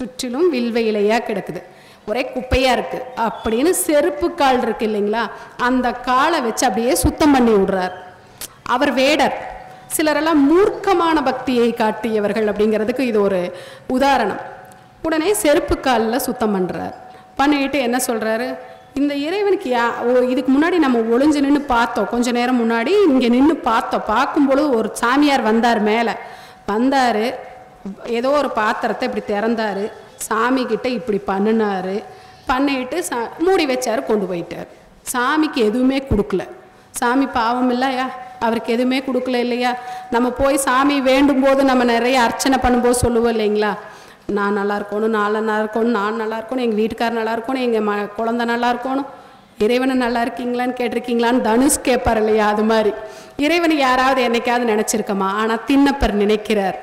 சுற்றிலும் வில்வ இலையாக கிடக்குது. ஒரே குப்பையாக இருக்குது அப்படின்னு செருப்பு கால் இருக்கு இல்லைங்களா, அந்த காலை வச்சு அப்படியே சுத்தம் பண்ணி விடுறார். அவர் வேடர். சிலரெல்லாம் மூர்க்கமான பக்தியை காட்டியவர்கள் அப்படிங்கிறதுக்கு இது ஒரு உதாரணம். உடனே செருப்பு காலில் சுத்தம் பண்ணுறார். பண்ணிட்டு என்ன சொல்கிறாரு, இந்த இறைவனுக்கு இதுக்கு முன்னாடி நம்ம ஒளிஞ்சு நின்று பார்த்தோம், கொஞ்ச நேரம் முன்னாடி இங்கே நின்று பார்த்தோம். பார்க்கும்பொழுது ஒரு சாமியார் வந்தார், மேலே வந்தார், ஏதோ ஒரு பாத்திரத்தை இப்படி திறந்தார், சாமிக்கிட்ட இப்படி பண்ணினார், பண்ணிட்டு மூடி வச்சார், கொண்டு போயிட்டார். சாமிக்கு எதுவுமே கொடுக்கல. சாமி பாவம் இல்லையா, அவருக்கு எதுவுமே கொடுக்கல இல்லையா. நம்ம போய் சாமி வேண்டும் போது நம்ம நிறைய அர்ச்சனை பண்ணும்போது சொல்லுவோம் இல்லைங்களா, நான் நல்லா இருக்கணும், நான் நல்லா இருக்கணும், நான் நல்லா இருக்கணும், எங்கள் வீட்டுக்காரர் நல்லா இருக்கணும், எங்கள் குழந்தை நல்லா இருக்கணும், இறைவனை நல்லா இருக்கீங்களான்னு கேட்டிருக்கீங்களான்னு தனுஷ் கேட்பார் இல்லையா. அது மாதிரி இறைவனை யாராவது என்னைக்காவது நினச்சிருக்கமா. ஆனால் திண்ணப்பர் நினைக்கிறார்.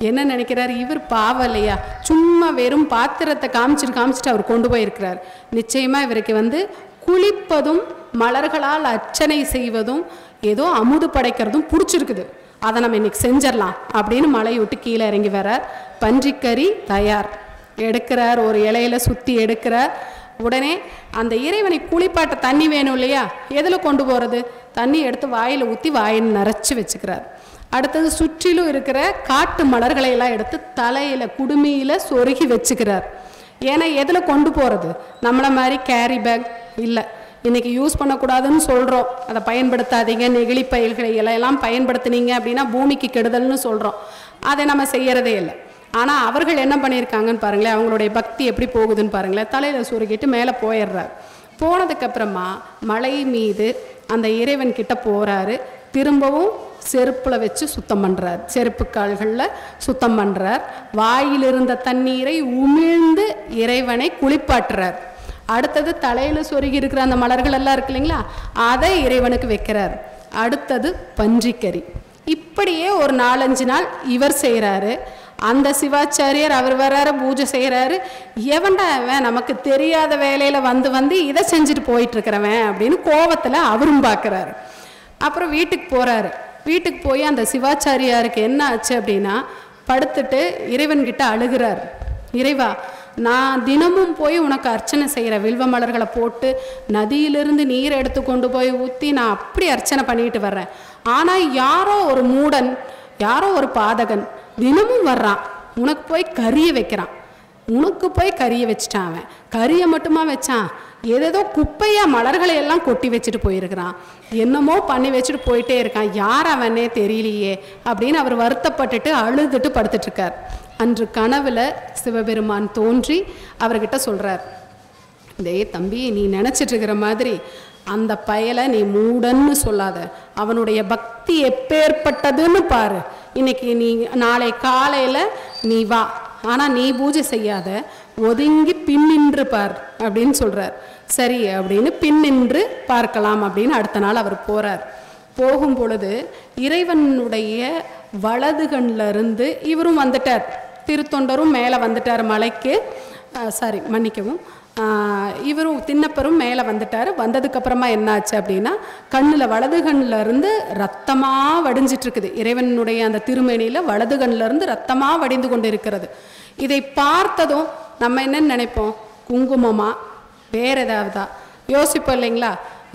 என்ன நினைக்கிறார், இவர் பாவம் இல்லையா, சும்மா வெறும் பாத்திரத்தை காமிச்சிட்டு அவர் கொண்டு போயிருக்கிறார். நிச்சயமாக இவருக்கு வந்து குளிப்பதும் மலர்களால் அர்ச்சனை செய்வதும் ஏதோ அமுது படைக்கிறதும் பிடிச்சிருக்குது, அதை நம்ம இன்னைக்கு செஞ்சிடலாம் அப்படின்னு மலையை விட்டு கீழே இறங்கி வரார். பன்றிக்கறி தயார் எடுக்கிறார், ஒரு இலையில சுற்றி எடுக்கிறார். உடனே அந்த இறைவனை குளிப்பாட்ட தண்ணி வேணும் இல்லையா, எதில் கொண்டு போகிறது, தண்ணி எடுத்து வாயில் ஊற்றி வாயில் நிறச்சி வச்சுக்கிறார். அடுத்தது சுற்றிலும் இருக்கிற காட்டு மலர்களை எல்லாம் எடுத்து தலையில் குடுமியில் சொருகி வச்சுக்கிறார். ஏன்னா எதில் கொண்டு போகிறது, நம்மளை மாதிரி கேரி பேக் இல்லை, இன்றைக்கி யூஸ் பண்ணக்கூடாதுன்னு சொல்கிறோம், அதை பயன்படுத்தாதீங்க, நெகிழி பைகளை எல்லாம் பயன்படுத்தினீங்க அப்படின்னா பூமிக்கு கெடுதல்னு சொல்கிறோம். அதை நம்ம செய்கிறதே இல்லை. ஆனால் அவர்கள் என்ன பண்ணியிருக்காங்கன்னு பாருங்களேன், அவங்களுடைய பக்தி எப்படி போகுதுன்னு பாருங்களேன். தலையில் சொருகிட்டு மேலே போயிடுறார். போனதுக்கப்புறமா மலை மீது அந்த இறைவன் கிட்ட போகிறாரு. திரும்பவும் செருப்பில் வச்சு சுத்தம் பண்ணுறார், செருப்பு கால்களில் சுத்தம் பண்ணுறார். வாயில் இருந்த தண்ணீரை உமிழ்ந்து இறைவனை குளிப்பாட்டுறார். அடுத்தது தலையில் சொருகி இருக்கிற அந்த மலர்கள் எல்லாம் இருக்கு இல்லைங்களா, அதை இறைவனுக்கு வைக்கிறார். அடுத்தது பன்றிக்கறி. இப்படியே ஒரு 4-5 நாள் இவர் செய்கிறாரு. அந்த சிவாச்சாரியர் அவர் வர்றாரு, பூஜை செய்கிறாரு. எவன்டா அவன் நமக்கு தெரியாத வேலையில் வந்து இதை செஞ்சுட்டு போயிட்டுருக்கிறவன் அப்படின்னு கோபத்தில் அவரும் பார்க்குறாரு. அப்புறம் வீட்டுக்கு போகிறாரு. வீட்டுக்கு போய் அந்த சிவாச்சாரியாருக்கு என்ன ஆச்சு அப்படின்னா, படுத்துட்டு இறைவன்கிட்ட அழுகிறார். இறைவா, நான் தினமும் போய் உனக்கு அர்ச்சனை செய்கிற வில்வ மலர்களை போட்டு நதியிலிருந்து நீரை எடுத்து கொண்டு போய் ஊற்றி நான் அப்படி அர்ச்சனை பண்ணிட்டு வர்றேன். ஆனால் யாரோ ஒரு மூடன், யாரோ ஒரு பாதகன் தினமும் வர்றான், உனக்கு போய் கறியை வைக்கிறான். உனக்கு போய் கறியை வச்சுட்டான். அவன் கறியை மட்டுமா வச்சான், ஏதேதோ குப்பையாக மலர்களை எல்லாம் கொட்டி வச்சுட்டு போயிருக்கிறான், என்னமோ பண்ணி வச்சுட்டு போயிட்டே இருக்கான், யார் அவனே தெரியலையே அப்படின்னு அவர் வருத்தப்பட்டுட்டு அழுதுட்டு படுத்துட்ருக்கார். அன்று கனவில் சிவபெருமான் தோன்றி அவர்கிட்ட சொல்கிறார், டேய் தம்பி, நீ நினச்சிட்ருக்கிற மாதிரி அந்த பயலை நீ மூடன்னு சொல்லாத, அவனுடைய பக்தி எப்பேற்பட்டதுன்னு பாரு. இன்னைக்கு நீ நாளை காலையில் நீ வா, ஆனால் நீ பூஜை செய்யாத, ஒதுங்கி பின்னின்று பார் அப்படின்னு சொல்கிறார். சரி அப்படின்னு பின்னின்று பார்க்கலாம் அப்படின்னு அடுத்த நாள் அவர் போகிறார். போகும் பொழுது இறைவனுடைய வலது கண்ணில் இருந்து இவரும் வந்துட்டார், திருத்தொண்டரும் மேலே வந்துட்டார் மலைக்கு. மன்னிக்கவும், இவரும் திண்ணப்பரும் மேலே வந்துட்டார். வந்ததுக்கப்புறமா என்னாச்சு அப்படின்னா, கண்ணில் வலது கண்ணில் இருந்து ரத்தமாக வடிஞ்சிட்ருக்குது. இறைவனுடைய அந்த திருமேனியில் வலது கண்ணில் இருந்து ரத்தமாக வடிந்து கொண்டு இருக்கிறது. இதை பார்த்ததும் நம்ம என்னன்னு நினைப்போம், குங்குமமா வேறு ஏதாவதா யோசிப்போம் இல்லைங்களா?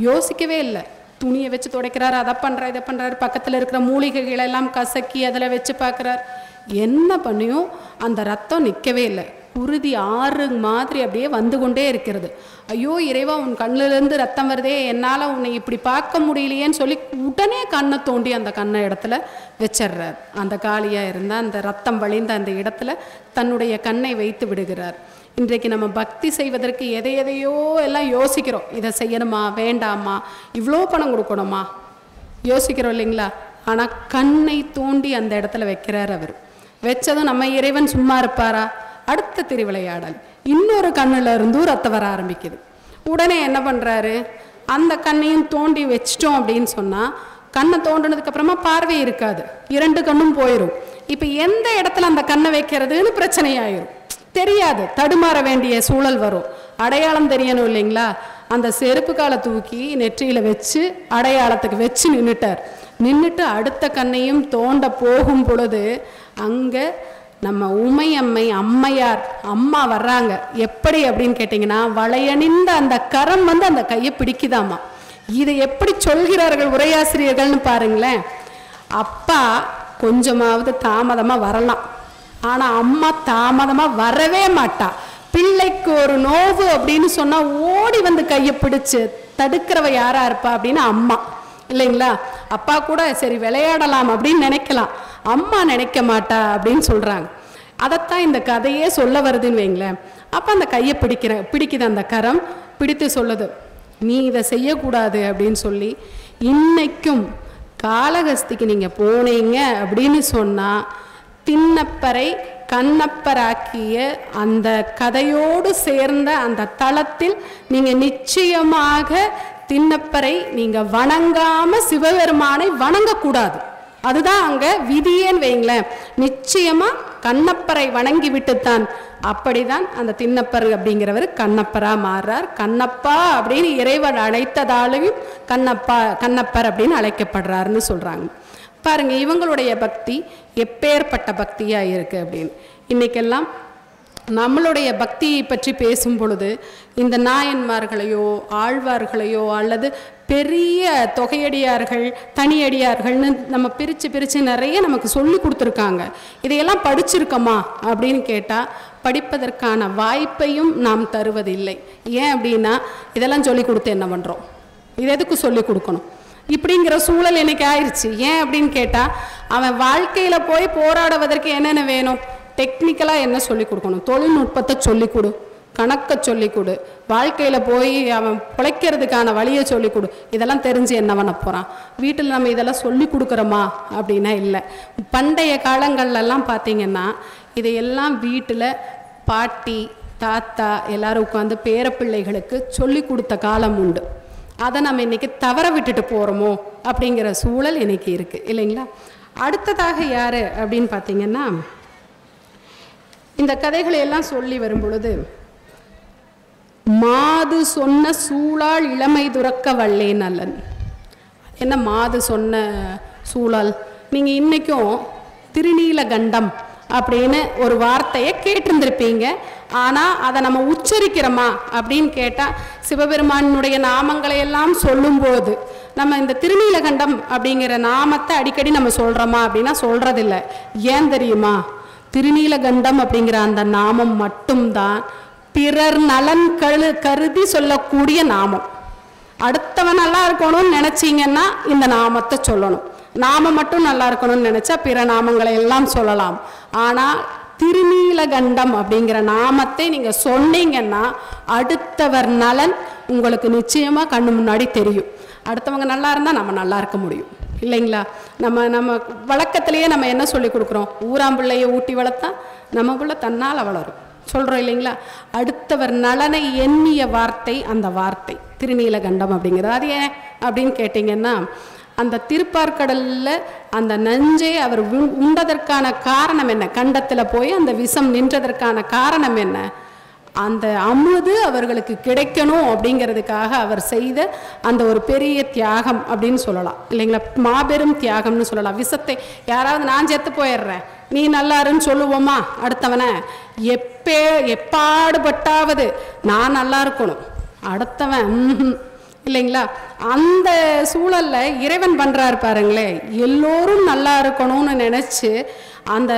யோசிக்கவே இல்லை. துணியை வச்சு துடைக்கிறார், அதை பண்ணுறார், இதை பண்ணுறாரு, பக்கத்தில் இருக்கிற மூலிகைகளை எல்லாம் கசக்கி அதில் வச்சு பார்க்குறார். என்ன பண்ணியும் அந்த ரத்தம் நிற்கவே இல்லை. குருதி ஆறு மாதிரி அப்படியே வந்து கொண்டே இருக்கிறது. ஐயோ இறைவா, உன் கண்ணிலேருந்து ரத்தம் வருதே, என்னால் உன்னை இப்படி பார்க்க முடியலையேன்னு சொல்லி உடனே கண்ணை தோண்டி அந்த கண்ணை இடத்துல வச்சிடுறார். அந்த காலியாக இருந்தால் அந்த ரத்தம் வழிந்த அந்த இடத்துல தன்னுடைய கண்ணை வைத்து விடுகிறார். இன்றைக்கு நம்ம பக்தி செய்வதற்கு எதையோ எல்லாம் யோசிக்கிறோம். இதை செய்யணுமா வேண்டாமா, இவ்வளோ பணம் கொடுக்கணுமா யோசிக்கிறோம் இல்லைங்களா? ஆனால் கண்ணை தோண்டி அந்த இடத்துல வைக்கிறார் அவர். வச்சதும் நம்ம இறைவன் சும்மா இருப்பாரா? அடுத்த திருவிளையாடல், இன்னொரு கண்ணில் இருந்தும் ரத்தம் வர ஆரம்பிக்குது. உடனே என்ன பண்ணுறாரு, அந்த கண்ணையும் தோண்டி வச்சிட்டோம் அப்படின்னு சொன்னால் கண்ணை தோண்டினதுக்கப்புறமா பார்வை இருக்காது, 2 கண்ணும் போயிடும். இப்போ எந்த இடத்துல அந்த கண்ணை வைக்கிறதுன்னு பிரச்சனையாயிரும், தெரியாது, தடுமாற வேண்டிய சூழல் வரும். அடையாளம் தெரியணும் இல்லைங்களா? அந்த செருப்பு காலை தூக்கி நெற்றியில் வச்சு அடையாளத்துக்கு வச்சு நின்றுட்டு அடுத்த கண்ணையும் தோண்ட போகும் பொழுது அங்கே நம்ம உமையம்மை அம்மையார் அம்மா வர்றாங்க. எப்படி அப்படின்னு கேட்டிங்கன்னா, வளையணிந்த அந்த கரம் வந்து அந்த கையை பிடிக்குதாமா. இதை எப்படி சொல்கிறார்கள் உரையாசிரியர்கள்னு பாருங்களேன். அப்பா கொஞ்சமாவது தாமதமாக வரலாம், ஆனால் அம்மா தாமதமாக வரவே மாட்டா. பிள்ளைக்கு ஒரு நோவு அப்படின்னு சொன்னால் ஓடி வந்து கையை பிடிச்சு தடுக்கிறவ யாரா இருப்பா அப்படின்னு அம்மா இல்லைங்களா? அப்பா கூட சரி விளையாடலாம் அப்படின்னு நினைக்கலாம், அம்மா நினைக்க மாட்டா அப்படின்னு சொல்கிறாங்க. அதைத்தான் இந்த கதையே சொல்ல வருதுன்னு வைங்களேன். அப்போ அந்த கையை பிடிக்குது அந்த கரம், பிடித்து சொல்லுது, நீ இதை செய்யக்கூடாது அப்படின்னு சொல்லி. இன்னைக்கும் காளஹஸ்திக்கு நீங்கள் போனீங்க அப்படின்னு சொன்னால் திண்ணப்பரை கண்ணப்பராக்கிய அந்த கதையோடு சேர்ந்த அந்த தளத்தில் நீங்கள் நிச்சயமாக திண்ணப்பரை நீங்கள் வணங்காமல் சிவபெருமானை வணங்கக்கூடாது. அதுதான் அங்கே விதியேன்னு வைங்களேன். நிச்சயமாக கண்ணப்பரை வணங்கி விட்டுத்தான். அப்படிதான் அந்த திண்ணப்பர் அப்படிங்கிறவர் கண்ணப்பராக மாறுறார். கண்ணப்பா அப்படின்னு இறைவன் அழைத்ததாலையும் கண்ணப்பர் அப்படின்னு அழைக்கப்படுறாருன்னு சொல்கிறாங்க. பாருங்கள், இவங்களுடைய பக்தி எப்பேற்பட்ட பக்தியாக இருக்குது அப்படின்னு. இன்றைக்கெல்லாம் நம்மளுடைய பக்தியை பற்றி பேசும் பொழுது இந்த நாயன்மார்களையோ ஆழ்வார்களையோ அல்லது பெரிய தொகையடியார்கள் தனியடியார்கள்னு நம்ம பிரித்து நிறைய நமக்கு சொல்லி கொடுத்துருக்காங்க. இதையெல்லாம் படிச்சிருக்கோமா அப்படின்னு கேட்டால் படிப்பதற்கான வாய்ப்பையும் நாம் தருவதில்லை. ஏன் அப்படின்னா, இதெல்லாம் சொல்லி கொடுத்து என்ன பண்ணுறோம், இது எதுக்கு சொல்லி கொடுக்கணும் இப்படிங்கிற சூழல் எனக்கு ஆயிடுச்சு. ஏன் அப்படின்னு கேட்டால், அவன் வாழ்க்கையில் போய் போராடுவதற்கு என்னென்ன வேணும், டெக்னிக்கலாக என்ன சொல்லிக் கொடுக்கணும், தொழில்நுட்பத்தை சொல்லிக் கொடு, கணக்கை சொல்லிக் கொடு, வாழ்க்கையில் போய் அவன் பிழைக்கிறதுக்கான வழியை சொல்லிக் கொடு. இதெல்லாம் தெரிஞ்சு என்ன பண்ண போகிறான்? வீட்டில் நம்ம இதெல்லாம் சொல்லி கொடுக்குறோமா அப்படின்னா இல்லை. பண்டைய காலங்கள்லாம் பார்த்திங்கன்னா இதையெல்லாம் வீட்டில் பாட்டி தாத்தா எல்லோரும் உட்காந்து பேரப்பிள்ளைகளுக்கு சொல்லி கொடுத்த காலம் உண்டு. அதை நம்ம இன்றைக்கி தவற விட்டுட்டு போகிறோமோ அப்படிங்கிற சூழல் இன்றைக்கி இருக்குது இல்லைங்களா? அடுத்ததாக யார் அப்படின்னு பார்த்திங்கன்னா, இந்த கதைகளை எல்லாம் சொல்லி வரும் பொழுது, மாது சொன்ன சூழால் இளமை துறக்க வல்லேன் அல்லன். என்ன மாது சொன்ன சூழல்? நீங்கள் இன்றைக்கும் திருநீலகண்டம் அப்படின்னு ஒரு வார்த்தையை கேட்டிருந்திருப்பீங்க. ஆனால் அதை நம்ம உச்சரிக்கிறோமா அப்படின்னு கேட்டால், சிவபெருமானுடைய நாமங்களை எல்லாம் சொல்லும்போது நம்ம இந்த திருநீலகண்டம் அப்படிங்கிற நாமத்தை அடிக்கடி நம்ம சொல்கிறோமா அப்படின்னா சொல்கிறதில்ல. ஏன் தெரியுமா? திருநீலகண்டம் அப்படிங்கிற அந்த நாமம் மட்டும்தான் பிறர் நலன் கருதி சொல்லக்கூடிய நாமம். அடுத்தவன் நல்லா இருக்கணும்னு நினச்சிங்கன்னா இந்த நாமத்தை சொல்லணும். நாமம் மட்டும் நல்லா இருக்கணும்னு நினச்சா பிற நாமங்களை எல்லாம் சொல்லலாம். ஆனால் திருநீலகண்டம் அப்படிங்கிற நாமத்தை நீங்கள் சொன்னீங்கன்னா அடுத்தவர் நலன் உங்களுக்கு நிச்சயமாக கண்ணு முன்னாடி தெரியும். அடுத்தவங்க நல்லா இருந்தால் நம்ம நல்லா இருக்க முடியும் இல்லைங்களா? நம்ம வழக்கத்திலேயே நம்ம என்ன சொல்லி கொடுக்குறோம்? ஊராம்பிள்ளையை ஊட்டி வளர்த்தா நம்ம பிள்ளை தன்னால் வளரும் சொல்கிறோம் இல்லைங்களா? அடுத்தவர் நலனை எண்ணிய வார்த்தை அந்த வார்த்தை திருநீலகண்டம் அப்படிங்கிறது. அது ஏன் அப்படின்னு கேட்டிங்கன்னா, அந்த திருப்பார்கடலில் அந்த நஞ்சை அவர் உண்டதற்கான காரணம் என்ன? கண்டத்தில் போய் அந்த விஷம் நின்றதற்கான காரணம் என்ன? அந்த அமுது அவர்களுக்கு கிடைக்கணும் அப்படிங்கிறதுக்காக அவர் செய்த அந்த ஒரு பெரிய தியாகம் அப்படின்னு சொல்லலாம் இல்லைங்களா? மாபெரும் தியாகம்னு சொல்லலாம். விஷத்தை யாராவது நான் செத்து போயிடுறேன் நீ நல்லாருன்னு சொல்லுவோமா? அடுத்தவனை எப்பாடுபட்டாவது நான் நல்லா இருக்கணும், அடுத்தவன் இல்லைங்களா? அந்த சூழலில் இறைவன் பண்ணுறாரு பாருங்களே, எல்லோரும் நல்லா இருக்கணும்னு நினச்சி அந்த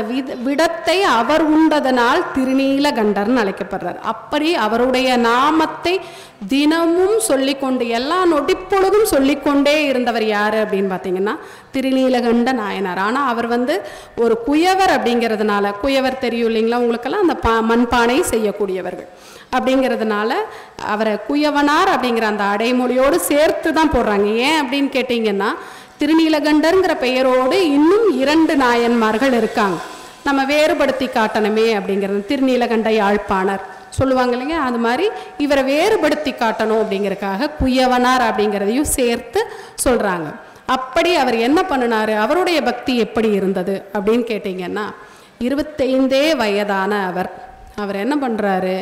விடத்தை அவர் உண்டதனால் திருநீலகண்டர்னு அழைக்கப்படுறார். அப்படி அவருடைய நாமத்தை தினமும் சொல்லிக்கொண்டு எல்லா நொடிப்பொழுதும் சொல்லிக்கொண்டே இருந்தவர் யார் அப்படின்னு பார்த்தீங்கன்னா திருநீலகண்ட நாயனார். ஆனால் அவர் ஒரு குயவர் அப்படிங்கிறதுனால, குயவர் தெரியும் இல்லைங்களா உங்களுக்கெல்லாம், அந்த மண்பானை செய்யக்கூடியவர்கள் அப்படிங்கிறதுனால அவரை குயவனார் அப்படிங்கிற அந்த அடைமொழியோடு சேர்த்து தான் போடுறாங்க. ஏன் அப்படின்னு கேட்டிங்கன்னா, திருநீலகண்டருங்கிற பெயரோடு இன்னும் 2 நாயன்மார்கள் இருக்காங்க. நம்ம வேறுபடுத்தி காட்டணுமே அப்படிங்கிறது. திருநீலகண்ட யாழ்ப்பாணர் சொல்லுவாங்க இல்லைங்க, அது மாதிரி இவரை வேறுபடுத்தி காட்டணும் அப்படிங்கிறதுக்காக குயவனார் அப்படிங்கிறதையும் சேர்த்து சொல்கிறாங்க. அப்படி அவர் என்ன பண்ணினார், அவருடைய பக்தி எப்படி இருந்தது அப்படின்னு கேட்டிங்கன்னா, 25 வயதான அவர் என்ன பண்ணுறாரு,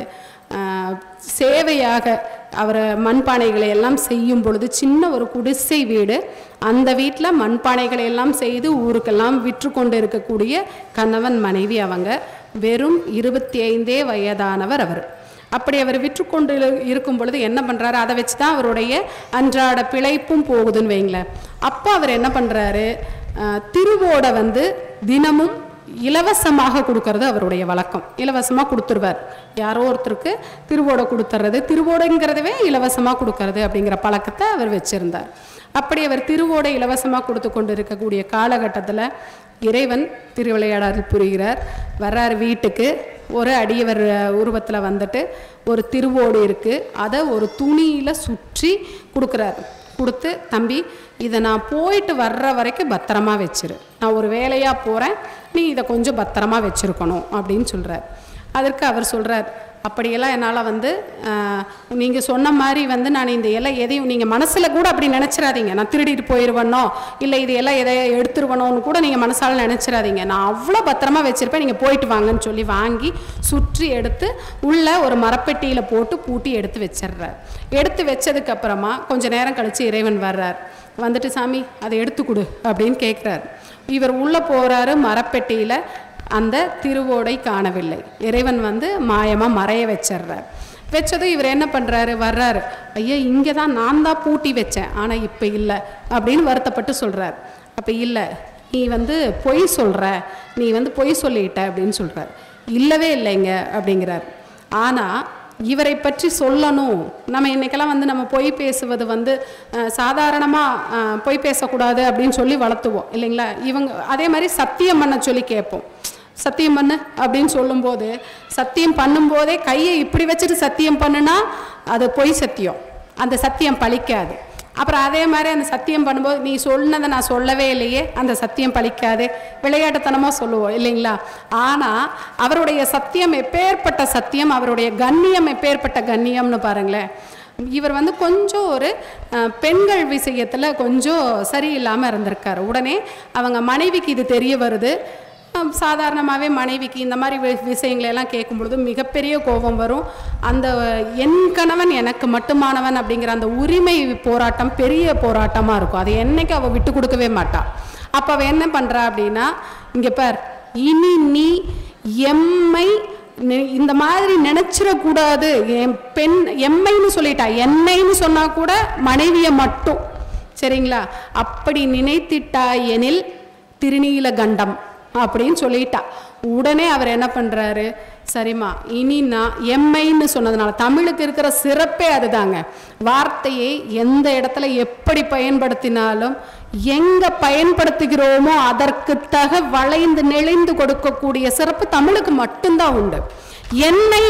சேவையாக அவர் மண்பானைகளை எல்லாம் செய்யும் பொழுது சின்ன ஒரு குடிசை வீடு, அந்த வீட்டில் மண்பானைகளை எல்லாம் செய்து ஊருக்கெல்லாம் விற்று கொண்டு இருக்கக்கூடிய கணவன் மனைவி அவங்க. வெறும் 25 வயதானவர் அவர். அப்படி அவர் விற்று கொண்டு இருக்கும் பொழுது என்ன பண்ணுறாரு, அதை வச்சு தான் அவருடைய அன்றாட பிழைப்பும் போகுதுன்னு வைங்களேன். அப்போ அவர் என்ன பண்ணுறாரு, திருவோடை தினமும் இலவசமாக கொடுக்கறது அவருடைய வழக்கம். இலவசமாக கொடுத்துருவார். யாரோ ஒருத்தருக்கு திருவோடை கொடுத்துறது, திருவோடைங்கிறதவே இலவசமாக கொடுக்கறது அப்படிங்கிற பழக்கத்தை அவர் வச்சுருந்தார். அப்படி அவர் திருவோடை இலவசமாக கொடுத்து கொண்டு இருக்கக்கூடிய காலகட்டத்தில் இறைவன் திருவிளையாடல் புரிகிறார். வர்றார் வீட்டுக்கு, ஒரு அடியவர் உருவத்தில் ஒரு திருவோடு இருக்குது, அதை ஒரு துணியில் சுற்றி கொடுக்குறார். கொடுத்து, தம்பி இதை நான் போயிட்டு வர்ற வரைக்கும் பத்திரமா வச்சிரு, நான் ஒரு வேலையாக போகிறேன், நீ இதை கொஞ்சம் பத்திரமா வச்சுருக்கணும் அப்படின்னு சொல்கிறார். அதற்கு அவர் சொல்கிறார், அப்படியெல்லாம் என்னால் நீங்கள் சொன்ன மாதிரி நான் இந்த எல்லாம் எதையும் நீங்கள் மனசில் கூட அப்படி நினச்சிடாதீங்க, நான் திருடிட்டு போயிடுவேனோ இல்லை இது எல்லாம் எதையோ எடுத்துருவனோன்னு கூட நீங்கள் மனசால் நினச்சிடாதீங்க, நான் அவ்வளோ பத்திரமா வச்சுருப்பேன், நீங்கள் போயிட்டு வாங்கன்னு சொல்லி வாங்கி சுற்றி எடுத்து உள்ள ஒரு மரப்பெட்டியில் போட்டு பூட்டி எடுத்து வச்சிடுறார். எடுத்து வச்சதுக்கப்புறமா கொஞ்சம் நேரம் கழித்து இறைவன் வர்றார். சாமி அதை எடுத்து கொடு அப்படின்னு கேட்குறார். இவர் உள்ளே போகிறாரு, மரப்பெட்டியில் அந்த திருவோடை காணவில்லை. இறைவன் மாயமாக மறைய வச்சிடுறார். வச்சதும் இவர் என்ன பண்ணுறாரு, வர்றாரு, ஐயா இங்கே தான் நான் தான் பூட்டி வச்சேன், ஆனால் இப்போ இல்லை அப்படின்னு வருத்தப்பட்டு சொல்கிறார். அப்போ இல்லை நீ பொய் சொல்கிற, நீ பொய் சொல்லிட்ட அப்படின்னு சொல்கிறார். இல்லவே இல்லைங்க அப்படிங்கிறார். ஆனால் இவரை பற்றி சொல்லணும், நம்ம இன்றைக்கெல்லாம் நம்ம பொய் பேசுவது சாதாரணமாக பொய் பேசக்கூடாது அப்படின்னு சொல்லி வளர்த்துவோம் இல்லைங்களா? இவங்க அதே மாதிரி சத்தியம் பண்ண சொல்லி கேட்போம். சத்தியம் பண்ணு அப்படின்னு சொல்லும்போது, சத்தியம் பண்ணும்போதே கையை இப்படி வச்சுட்டு சத்தியம் பண்ணுனா அது பொய் சத்தியம், அந்த சத்தியம் பலிக்காது. அப்புறம் அதே மாதிரி அந்த சத்தியம் பண்ணும்போது நீ சொன்னதை நான் சொல்லவே இல்லையே, அந்த சத்தியம் பலிக்காது, விளையாட்டுத்தனமாக சொல்லுவோம் இல்லைங்களா. ஆனால் அவருடைய சத்தியம் எப்பேற்பட்ட சத்தியம், அவருடைய கண்ணியம் எப்பேற்பட்ட கண்ணியம்னு பாருங்களேன். இவர் வந்து கொஞ்சம் ஒரு பெண்கள் விஷயத்தில் கொஞ்சம் சரியில்லாமல் இருந்திருக்காரு. உடனே அவங்க மனைவிக்கு இது தெரிய வருது. சாதாரணமாகவே மனைவிக்கு இந்த மாதிரி விஷயங்களெல்லாம் கேட்கும் பொழுது மிகப்பெரிய கோபம் வரும். அந்த என் கணவன் எனக்கு மட்டுமானவன் அப்படிங்கிற அந்த உரிமை போராட்டம் பெரிய போராட்டமாக இருக்கும். அதை என்னைக்கு அவள் விட்டு கொடுக்கவே மாட்டாள். அப்போ அவள் என்ன பண்ணுறா அப்படின்னா, இங்கே பார், இனி நீ எம்மை இந்த மாதிரி நினச்சிடக்கூடாது. என் பெண் எம்மைன்னு சொல்லிட்டா, என்னைன்னு சொன்னால் கூட மனைவியை மட்டும், சரிங்களா. அப்படி நினைத்திட்டா எனில் திருநீல கண்டம் அப்படின்னு சொல்லிட்டா. உடனே அவர் என்ன பண்ணுறாரு, சரிம்மா இனி நான் எம்மைன்னு சொன்னதுனால, தமிழுக்கு இருக்கிற சிறப்பே அதுதாங்க. வார்த்தையை எந்த இடத்துல எப்படி பயன்படுத்தினாலும் எங்கே பயன்படுத்துகிறோமோ அதற்கு தக வளைந்து நெளிந்து கொடுக்கக்கூடிய சிறப்பு தமிழுக்கு மட்டும்தான் உண்டு. என்னை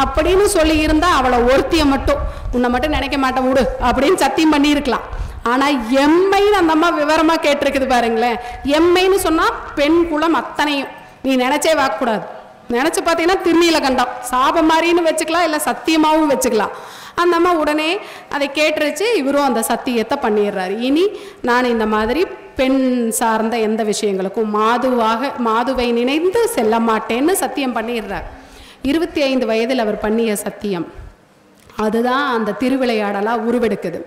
அப்படின்னு சொல்லி இருந்தா அவளை ஒருத்திய மட்டும், உன்னை மட்டும் நினைக்க மாட்டேன் விடு அப்படின்னு சத்தியம் பண்ணியிருக்கலாம். ஆனால் எம்மைன்னு அந்த அம்மா விவரமாக கேட்டிருக்குது பாருங்களேன். எம்மைன்னு சொன்னால் பெண் குலம் அத்தனையும் நீ நினச்சே வாக்கக்கூடாது. நினச்சி பார்த்தீங்கன்னா திருநீல கண்டம், சாபம் மாதிரின்னு வச்சுக்கலாம், இல்லை சத்தியமாகவும் வச்சுக்கலாம். அந்த அம்மா உடனே அதை கேட்டுருச்சு. இவரும் அந்த சத்தியத்தை பண்ணிடுறாரு. இனி நான் இந்த மாதிரி பெண் சார்ந்த எந்த விஷயங்களுக்கும் மாதுவை நினைந்து செல்ல மாட்டேன்னு சத்தியம் பண்ணிடுறார். 25 வயதில் அவர் பண்ணிய சத்தியம் அதுதான் அந்த திருவிளையாடலாக உருவெடுக்குது.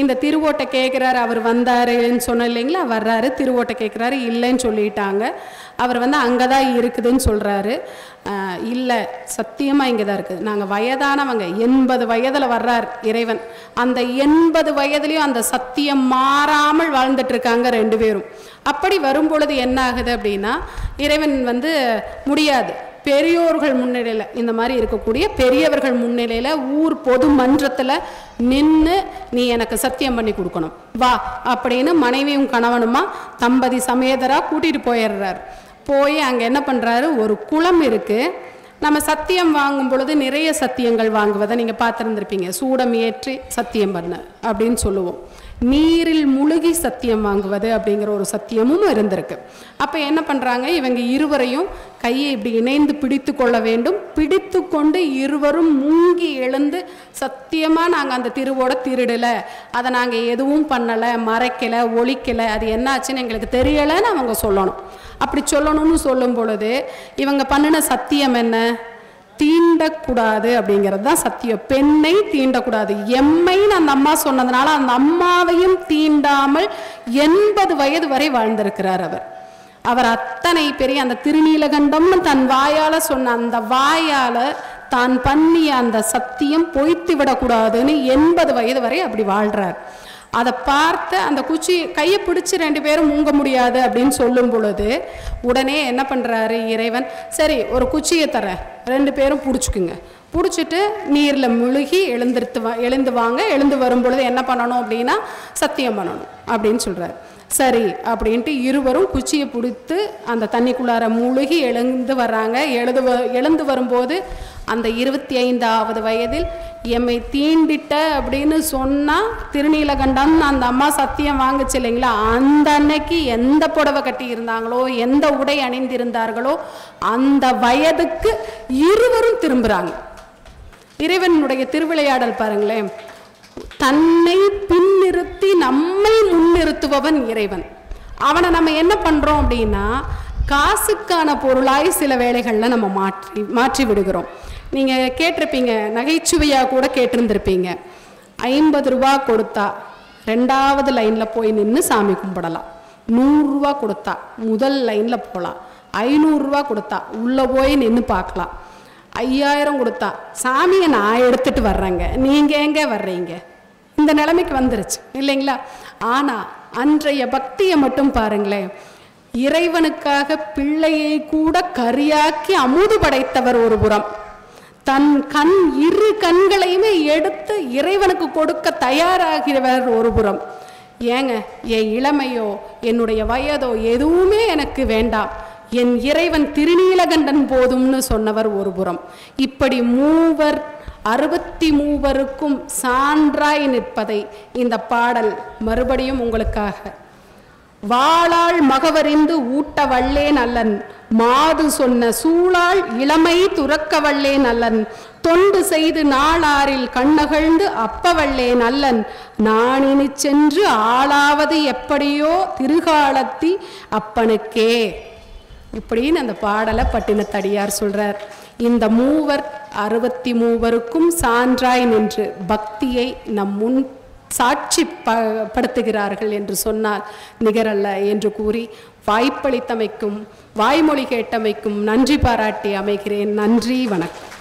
இந்த திருவோட்டை கேட்குறாரு, அவர் வந்தாருன்னு சொன்ன இல்லைங்களா, வர்றாரு, திருவோட்டை கேட்குறாரு, இல்லைன்னு சொல்லிட்டாங்க. அவர் வந்து அங்கே தான் இருக்குதுன்னு சொல்கிறாரு. இல்லை, சத்தியமாக இங்கே தான் இருக்குது, நாங்கள் வயதானவங்க. 80 வயதில் வர்றார் இறைவன். அந்த 80 வயதுலேயும் அந்த சத்தியம் மாறாமல் வாழ்ந்துட்டுருக்காங்க 2 பேரும். அப்படி வரும்பொழுது என்ன ஆகுது அப்படின்னா, இறைவன் வந்து முடியாது, பெரியோர்கள் முன்னிலையில், இந்த மாதிரி இருக்கக்கூடிய பெரியவர்கள் முன்னிலையில் ஊர் பொது மன்றத்தில் நின்று நீ எனக்கு சத்தியம் பண்ணி கொடுக்கணும் வா அப்படின்னு மனைவியும் கணவனுமா தம்பதி சமேதராக கூட்டிகிட்டு போயிடுறார். போய் அங்கே என்ன பண்ணுறாரு, ஒரு குளம் இருக்குது. நம்ம சத்தியம் வாங்கும் பொழுது நிறைய சத்தியங்கள் வாங்குவதை நீங்கள் பார்த்துருந்துருப்பீங்க. சூடம் ஏற்றி சத்தியம் பண்ண அப்படின்னு சொல்லுவோம். நீரில் முழுகி சத்தியம் வாங்குவது அப்படிங்கிற ஒரு சத்தியமும் இருந்திருக்கு. அப்போ என்ன பண்ணுறாங்க, இவங்க இருவரையும் கையை இப்படி இணைந்து பிடித்து கொள்ள வேண்டும். பிடித்து கொண்டு இருவரும் மூங்கி எழுந்து, சத்தியமாக நாங்கள் அந்த திருவோட திருடலை, அதை நாங்கள் எதுவும் பண்ணலை, மறைக்கலை, ஒழிக்கலை, அது என்னாச்சுன்னு எங்களுக்கு தெரியலைன்னு அவங்க சொல்லணும். அப்படி சொல்லணும்னு சொல்லும் பொழுது இவங்க பண்ணின சத்தியம் என்ன, தீண்டக்கூடாது அப்படிங்கிறது தான் சத்தியம். பெண்ணை தீண்டக்கூடாது. எம்மைன்னு அந்த அம்மா சொன்னதுனால அந்த அம்மாவையும் தீண்டாமல் 80 வயது வரை வாழ்ந்திருக்கிறார் அவர். அவர் அத்தனை பெரிய அந்த திருநீலகண்டம்னு தன் வாயால் சொன்ன அந்த வாயால் தான் பண்ணிய அந்த சத்தியம் பொய்த்து விடக்கூடாதுன்னு 80 வயது வரை அப்படி வாழ்கிறார். அதை பார்த்து அந்த குச்சி கையை பிடிச்சி 2 பேரும் மூங்க முடியாது அப்படின்னு சொல்லும் பொழுது உடனே என்ன பண்ணுறாரு இறைவன், சரி ஒரு குச்சியை தரேன், 2 பேரும் பிடிச்சிக்குங்க, பிடிச்சிட்டு நீரில் முழுகி எழுந்து வாங்க, எழுந்து வரும் பொழுது என்ன பண்ணணும் அப்படின்னா சத்தியம் பண்ணணும் அப்படின்னு சொல்கிறார். சரி அப்படின்ட்டு இருவரும் குச்சியை பிடித்து அந்த தண்ணிக்குள்ளார முழுகி எழுந்து வர்றாங்க. எழுந்து வரும்போது அந்த 25வது வயதில் எம்மை தீண்டிட்ட அப்படின்னு சொன்னால் திருநீலகண்டம் அந்த அம்மா சத்தியம் வாங்குச்சு இல்லைங்களா, அந்த அன்னைக்கு எந்த புடவை கட்டி இருந்தாங்களோ, எந்த உடை அணிந்திருந்தார்களோ அந்த வயதுக்கு இருவரும் திரும்புகிறாங்க. இறைவனுடைய திருவிளையாடல் பாருங்களேன். தன்னை பின்னிறுத்தி நம்மை முன்னிறுத்துபவன் இறைவன். அவனை நம்ம என்ன பண்ணுறோம் அப்படின்னா, காசுக்கான பொருளாய் சில வேளைகளில் நம்ம மாற்றி விடுகிறோம். நீங்கள் கேட்டிருப்பீங்க, நகைச்சுவையாக கூட கேட்டிருந்திருப்பீங்க. 50 ரூபா கொடுத்தா 2வது லைனில் போய் நின்று சாமி கும்பிடலாம். 100 ரூபா கொடுத்தா முதல் லைனில் போகலாம். 500 ரூபா கொடுத்தா உள்ளே போய் நின்று பார்க்கலாம். 5000 கொடுத்தா சாமியை நான் எடுத்துகிட்டு வர்றேங்க, நீங்கள் எங்கே வர்றீங்க, இந்த நிலைமைக்கு வந்துருச்சு இல்லைங்களா. ஆனால் அன்றைய பக்தியை மட்டும் பாருங்களேன். இறைவனுக்காக பிள்ளையை கூட கரியாக்கி அமுது படைத்தவர் ஒரு புறம், தன் இரு கண்களையுமே எடுத்து இறைவனுக்கு கொடுக்க தயாராகிறவர் ஒரு புறம். ஏங்க, என் இளமையோ என்னுடைய வயதோ எதுவுமே எனக்கு வேண்டாம், என் இறைவன் திருநீலகண்டன் போதும்னு சொன்னவர் ஒரு புறம். இப்படி மூவர் 63 சான்றாய் நிற்பதை இந்த பாடல் மறுபடியும் உங்களுக்காக. வாளாள் மகவறிந்து ஊட்ட வல்லேன் அல்லன், மாது சொன்ன சூளாள் இளமை துறக்க வல்லேன் அல்லன், தொண்டு செய்து நாளாரில் கண்ணகழ்ந்து அப்பவல்லேன் அல்லன், நானினி சென்று ஆளாவது எப்படியோ திருகாலத்தி அப்பனுக்கே. இப்படின்னு அந்த பாடலை பட்டினத்தடியார் சொல்றார். இந்த மூவர் 63 சான்றாய் நின்று பக்தியை நம் முன் சாட்சி படுத்துகிறார்கள் என்று சொன்னால் நிகரல்ல என்று கூறி வாய்ப்பளித்தமைக்கும் வாய்மொழி கேட்டமைக்கும் நன்றி பாராட்டி அமைகிறேன். நன்றி, வணக்கம்.